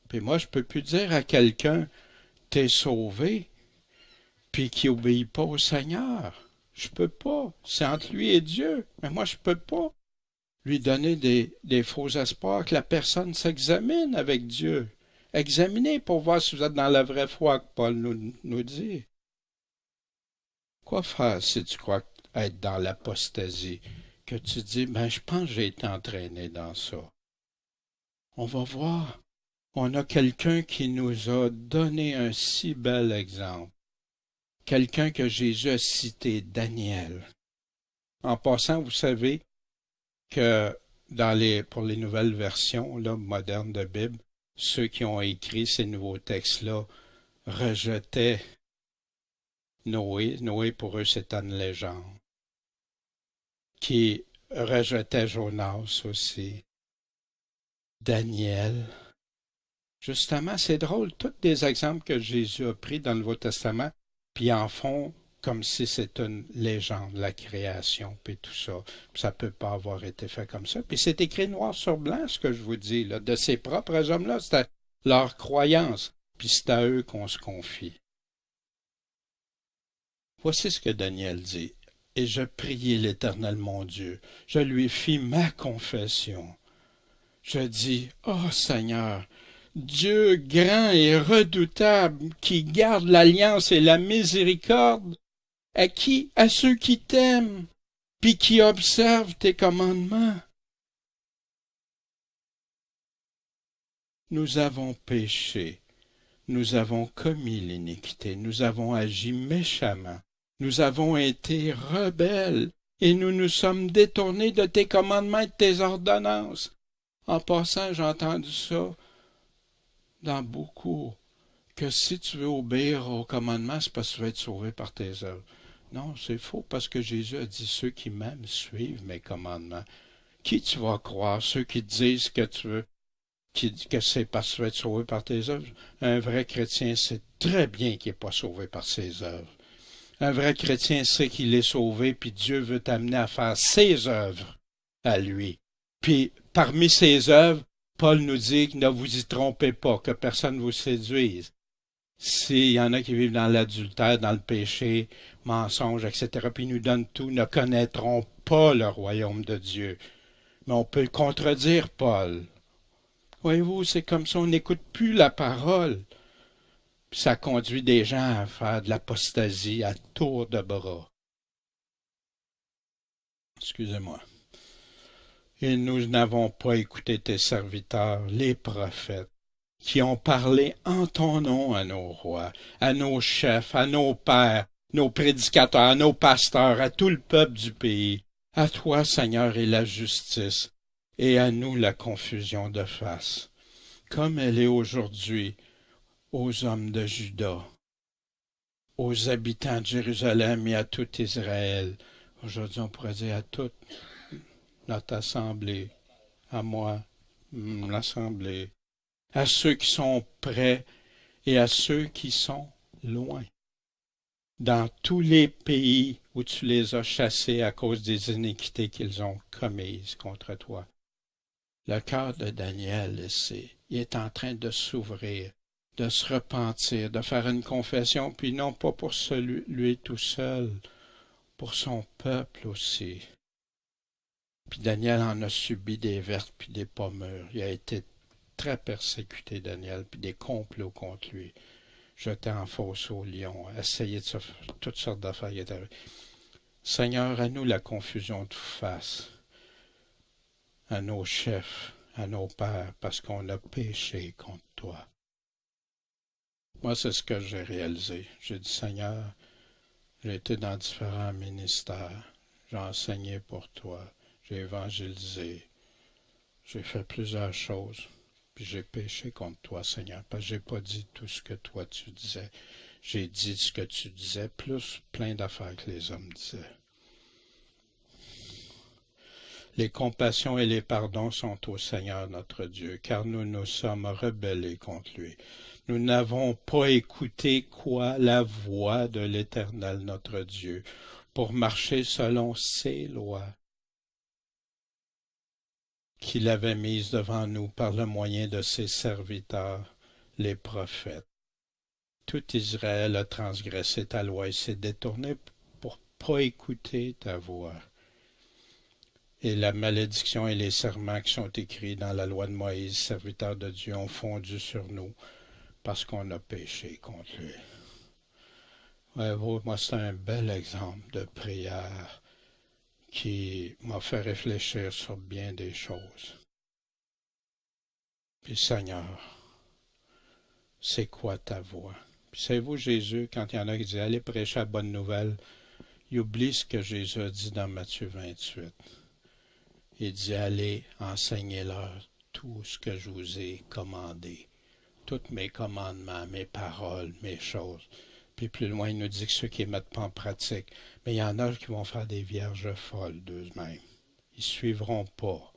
Puis moi, je peux plus dire à quelqu'un, t'es sauvé, puis qui obéit pas au Seigneur. Je peux pas. C'est entre lui et Dieu. Mais moi, je peux pas lui donner des faux espoirs, que la personne s'examine avec Dieu. Examinez pour voir si vous êtes dans la vraie foi que Paul nous dit. Quoi faire si tu crois être dans l'apostasie, que tu dis, ben je pense que j'ai été entraîné dans ça. On va voir. On a quelqu'un qui nous a donné un si bel exemple. Quelqu'un que Jésus a cité, Daniel. En passant, vous savez que pour les nouvelles versions là, modernes de Bible, ceux qui ont écrit ces nouveaux textes-là rejetaient Noé. Noé, pour eux, c'était une légende. Qui rejetait Jonas aussi. Daniel. Justement, c'est drôle, tous des exemples que Jésus a pris dans le Nouveau Testament, puis en font comme si c'était une légende, la création, puis tout ça. Puis ça peut pas avoir été fait comme ça. Puis c'est écrit noir sur blanc, ce que je vous dis, là, de ces propres hommes-là. C'était leur croyance, puis c'est à eux qu'on se confie. Voici ce que Daniel dit. Et je priai l'Éternel mon Dieu. Je lui fis ma confession. Je dis, ô Seigneur, Dieu grand et redoutable, qui garde l'alliance et la miséricorde, à ceux qui t'aiment, puis qui observent tes commandements. Nous avons péché, nous avons commis l'iniquité, nous avons agi méchamment, nous avons été rebelles, et nous nous sommes détournés de tes commandements et de tes ordonnances. En passant, j'ai entendu ça dans beaucoup, que si tu veux obéir aux commandements, c'est parce que tu vas être sauvé par tes œuvres. Non, c'est faux, parce que Jésus a dit, ceux qui m'aiment suivent mes commandements. Qui tu vas croire? Ceux qui disent que tu veux, que c'est parce que tu vas être sauvé par tes œuvres? Un vrai chrétien sait très bien qu'il n'est pas sauvé par ses œuvres. Un vrai chrétien sait qu'il est sauvé, puis Dieu veut t'amener à faire ses œuvres à lui. Puis, parmi ses œuvres, Paul nous dit que ne vous y trompez pas, que personne ne vous séduise. S'il y en a qui vivent dans l'adultère, dans le péché, mensonge, etc., puis nous donnent tout, ne connaîtront pas le royaume de Dieu. Mais on peut contredire Paul. Voyez-vous, c'est comme ça, on n'écoute plus la parole. Puis ça conduit des gens à faire de l'apostasie à tour de bras. Excusez-moi. Et nous n'avons pas écouté tes serviteurs, les prophètes, qui ont parlé en ton nom à nos rois, à nos chefs, à nos pères, nos prédicateurs, à nos pasteurs, à tout le peuple du pays. À toi, Seigneur, est la justice, et à nous la confusion de face, comme elle est aujourd'hui aux hommes de Juda, aux habitants de Jérusalem et à tout Israël. Aujourd'hui, on pourrait dire à toute notre assemblée, à moi, l'assemblée, à ceux qui sont prêts et à ceux qui sont loin, dans tous les pays où tu les as chassés à cause des iniquités qu'ils ont commises contre toi. Le cœur de Daniel ici, il est en train de s'ouvrir, de se repentir, de faire une confession, puis non pas pour lui tout seul, pour son peuple aussi. Puis Daniel en a subi des vertes puis des pas mûres. Il a été très persécuté, Daniel, puis des complots contre lui. Jeté en fosse au lion, essayé de se faire toutes sortes d'affaires. Seigneur, à nous la confusion de face, à nos chefs, à nos pères, parce qu'on a péché contre toi. Moi, c'est ce que j'ai réalisé. J'ai dit, Seigneur, j'ai été dans différents ministères, j'ai enseigné pour toi, j'ai évangélisé, j'ai fait plusieurs choses, puis j'ai péché contre toi, Seigneur, parce que j'ai pas dit tout ce que toi tu disais. J'ai dit ce que tu disais, plus plein d'affaires que les hommes disaient. Les compassions et les pardons sont au Seigneur notre Dieu, car nous nous sommes rebellés contre lui. Nous n'avons pas écouté quoi la voix de l'Éternel notre Dieu, pour marcher selon ses lois qu'il avait mises devant nous par le moyen de ses serviteurs, les prophètes. Tout Israël a transgressé ta loi et s'est détourné pour pas écouter ta voix. Et la malédiction et les serments qui sont écrits dans la loi de Moïse, serviteur de Dieu, ont fondu sur nous parce qu'on a péché contre lui. Ouais, moi, c'est un bel exemple de prière qui m'a fait réfléchir sur bien des choses. Puis Seigneur, c'est quoi ta voix? Puis savez-vous, Jésus, quand il y en a qui disent « Allez prêcher la bonne nouvelle », il oublie ce que Jésus a dit dans Matthieu 28. Il dit « Allez, enseignez-leur tout ce que je vous ai commandé, tous mes commandements, mes paroles, mes choses. » Puis plus loin, il nous dit que ceux qui ne mettent pas en pratique, mais il y en a qui vont faire des vierges folles d'eux-mêmes. Ils ne suivront pas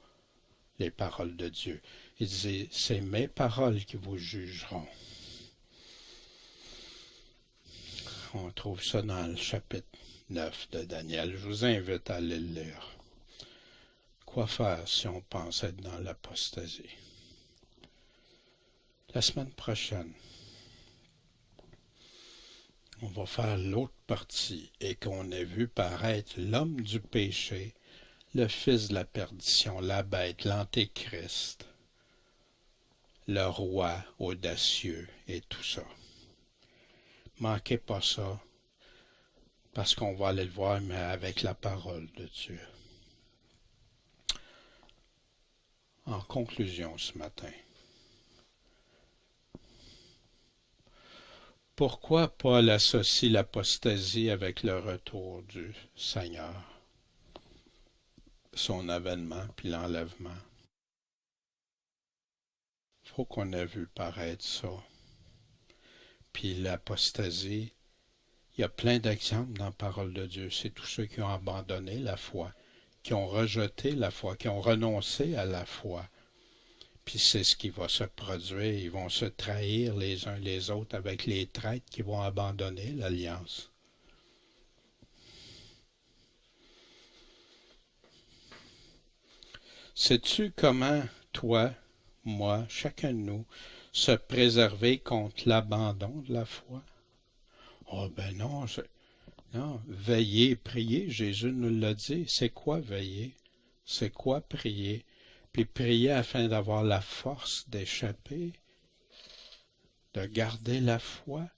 les paroles de Dieu. Il dit, c'est mes paroles qui vous jugeront. On trouve ça dans le chapitre 9 de Daniel. Je vous invite à aller le lire. Quoi faire si on pense être dans l'apostasie? La semaine prochaine, on va faire l'autre partie et qu'on a vu paraître l'homme du péché, le fils de la perdition, la bête, l'antéchrist, le roi audacieux et tout ça. Manquez pas ça, parce qu'on va aller le voir, mais avec la parole de Dieu. En conclusion ce matin, pourquoi Paul associe l'apostasie avec le retour du Seigneur, son avènement puis l'enlèvement? Faut qu'on ait vu paraître ça. Puis l'apostasie, il y a plein d'exemples dans la parole de Dieu. C'est tous ceux qui ont abandonné la foi, qui ont rejeté la foi, qui ont renoncé à la foi. Puis c'est ce qui va se produire. Ils vont se trahir les uns les autres avec les traîtres qui vont abandonner l'alliance. Sais-tu comment toi, moi, chacun de nous, se préserver contre l'abandon de la foi? Oh ben non, non, veiller, prier, Jésus nous l'a dit. C'est quoi veiller? C'est quoi prier? Puis prier afin d'avoir la force d'échapper, de garder la foi,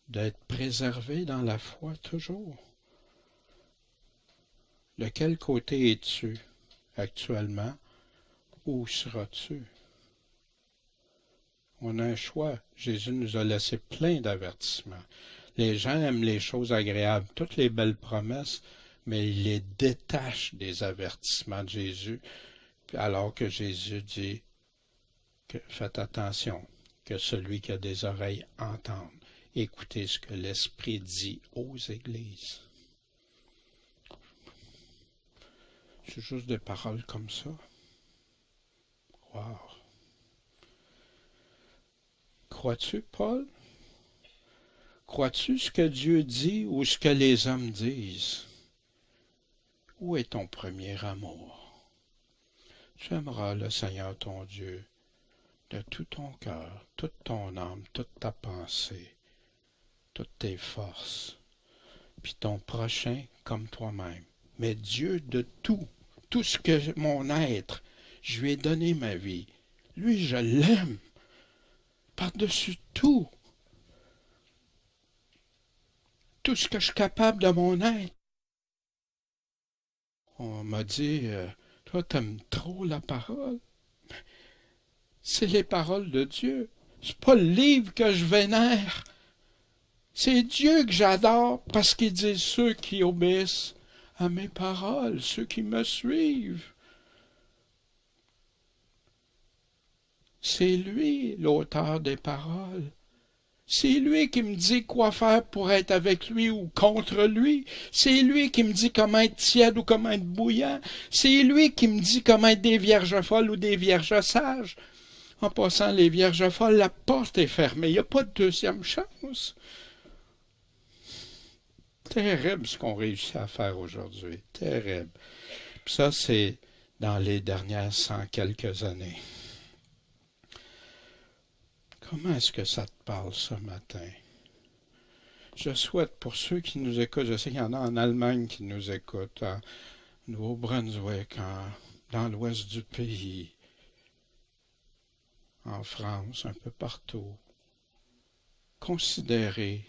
d'être préservé dans la foi toujours. De quel côté es-tu actuellement? Où seras-tu? On a un choix. Jésus nous a laissé plein d'avertissements. Les gens aiment les choses agréables, toutes les belles promesses, mais ils les détachent des avertissements de Jésus, alors que Jésus dit que faites attention, que celui qui a des oreilles entende. Écoutez ce que l'Esprit dit aux églises. C'est juste des paroles comme ça. Wow! Crois-tu, Paul? Crois-tu ce que Dieu dit ou ce que les hommes disent? Où est ton premier amour? Tu aimeras le Seigneur ton Dieu de tout ton cœur, toute ton âme, toute ta pensée, toutes tes forces, puis ton prochain comme toi-même. Mais Dieu de tout ce que mon être, je lui ai donné ma vie. Lui, je l'aime par-dessus tout. Tout ce que je suis capable de mon être. On m'a dit, toi, t'aimes trop la parole. C'est les paroles de Dieu. C'est pas le livre que je vénère. C'est Dieu que j'adore parce qu'il dit ceux qui obéissent à mes paroles, ceux qui me suivent. C'est lui l'auteur des paroles. C'est lui qui me dit quoi faire pour être avec lui ou contre lui. C'est lui qui me dit comment être tiède ou comment être bouillant. C'est lui qui me dit comment être des vierges folles ou des vierges sages. En passant, les vierges folles, la porte est fermée. Il n'y a pas de deuxième chance. Terrible ce qu'on réussit à faire aujourd'hui. Terrible. Puis ça, c'est dans les dernières 100 quelques années. Comment est-ce que ça te parle ce matin? Je souhaite pour ceux qui nous écoutent, je sais qu'il y en a en Allemagne qui nous écoutent, en Nouveau-Brunswick, dans l'ouest du pays, en France, un peu partout. Considérez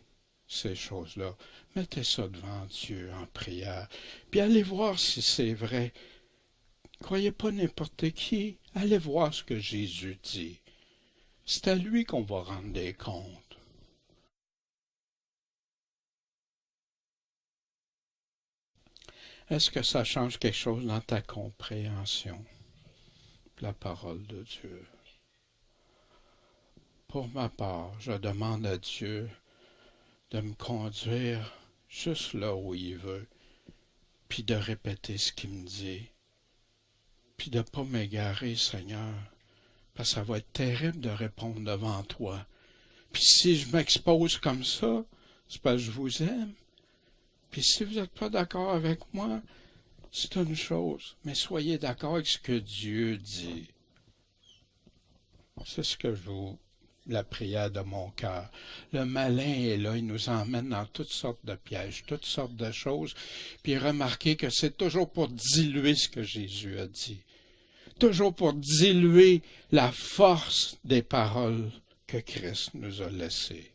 ces choses-là. Mettez ça devant Dieu en prière. Puis allez voir si c'est vrai. Croyez pas n'importe qui. Allez voir ce que Jésus dit. C'est à lui qu'on va rendre des comptes. Est-ce que ça change quelque chose dans ta compréhension de la parole de Dieu? Pour ma part, je demande à Dieu de me conduire juste là où il veut, puis de répéter ce qu'il me dit, puis de ne pas m'égarer, Seigneur, parce que ça va être terrible de répondre devant toi. Puis si je m'expose comme ça, c'est parce que je vous aime. Puis si vous n'êtes pas d'accord avec moi, c'est une chose, mais soyez d'accord avec ce que Dieu dit. C'est ce que je vous... la prière de mon cœur. Le malin est là, il nous emmène dans toutes sortes de pièges, toutes sortes de choses. Puis remarquez que c'est toujours pour diluer ce que Jésus a dit. Toujours pour diluer la force des paroles que Christ nous a laissées.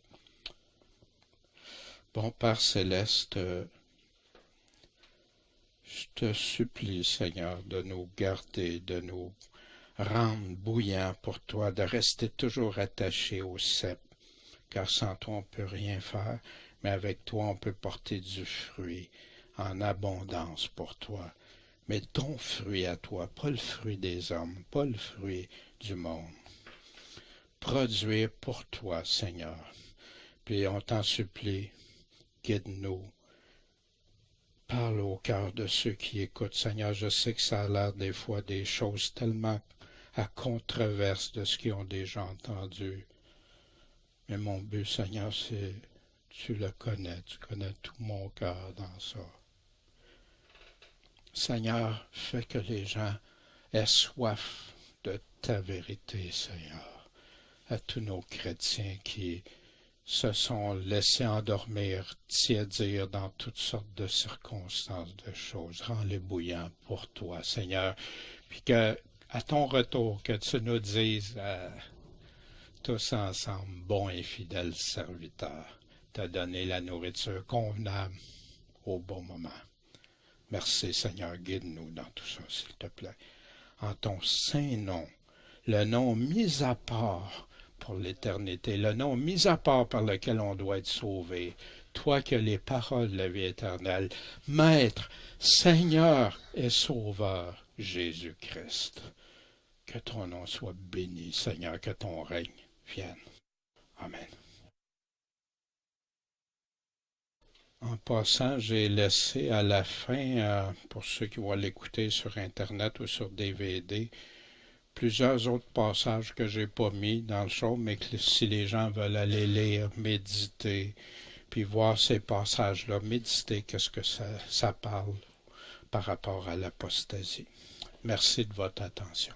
Bon Père céleste, je te supplie, Seigneur, de nous garder, de nous rendre bouillants pour toi, de rester toujours attachés au cep, car sans toi on ne peut rien faire, mais avec toi on peut porter du fruit en abondance pour toi. Mais ton fruit à toi, pas le fruit des hommes, pas le fruit du monde. Produire pour toi, Seigneur. Puis on t'en supplie, guide-nous. Parle au cœur de ceux qui écoutent, Seigneur. Je sais que ça a l'air des fois des choses tellement à controverse de ce qu'ils ont déjà entendu. Mais mon but, Seigneur, c'est, tu le connais, tu connais tout mon cœur dans ça. Seigneur, fais que les gens aient soif de ta vérité, Seigneur. À tous nos chrétiens qui se sont laissés endormir, tiédir dans toutes sortes de circonstances, de choses. Rends-les bouillants pour toi, Seigneur. Puis que, à ton retour, que tu nous dises tous ensemble, bon et fidèle serviteur, t'as donné la nourriture convenable au bon moment. Merci, Seigneur, guide-nous dans tout ça, s'il te plaît. En ton saint nom, le nom mis à part pour l'éternité, le nom mis à part par lequel on doit être sauvé, toi qui as les paroles de la vie éternelle, Maître, Seigneur et Sauveur, Jésus-Christ. Que ton nom soit béni, Seigneur, que ton règne vienne. Amen. En passant, j'ai laissé à la fin, pour ceux qui vont l'écouter sur Internet ou sur DVD, plusieurs autres passages que j'ai pas mis dans le show, mais que si les gens veulent aller lire, méditer, puis voir ces passages-là, méditer, qu'est-ce que ça parle par rapport à l'apostasie. Merci de votre attention.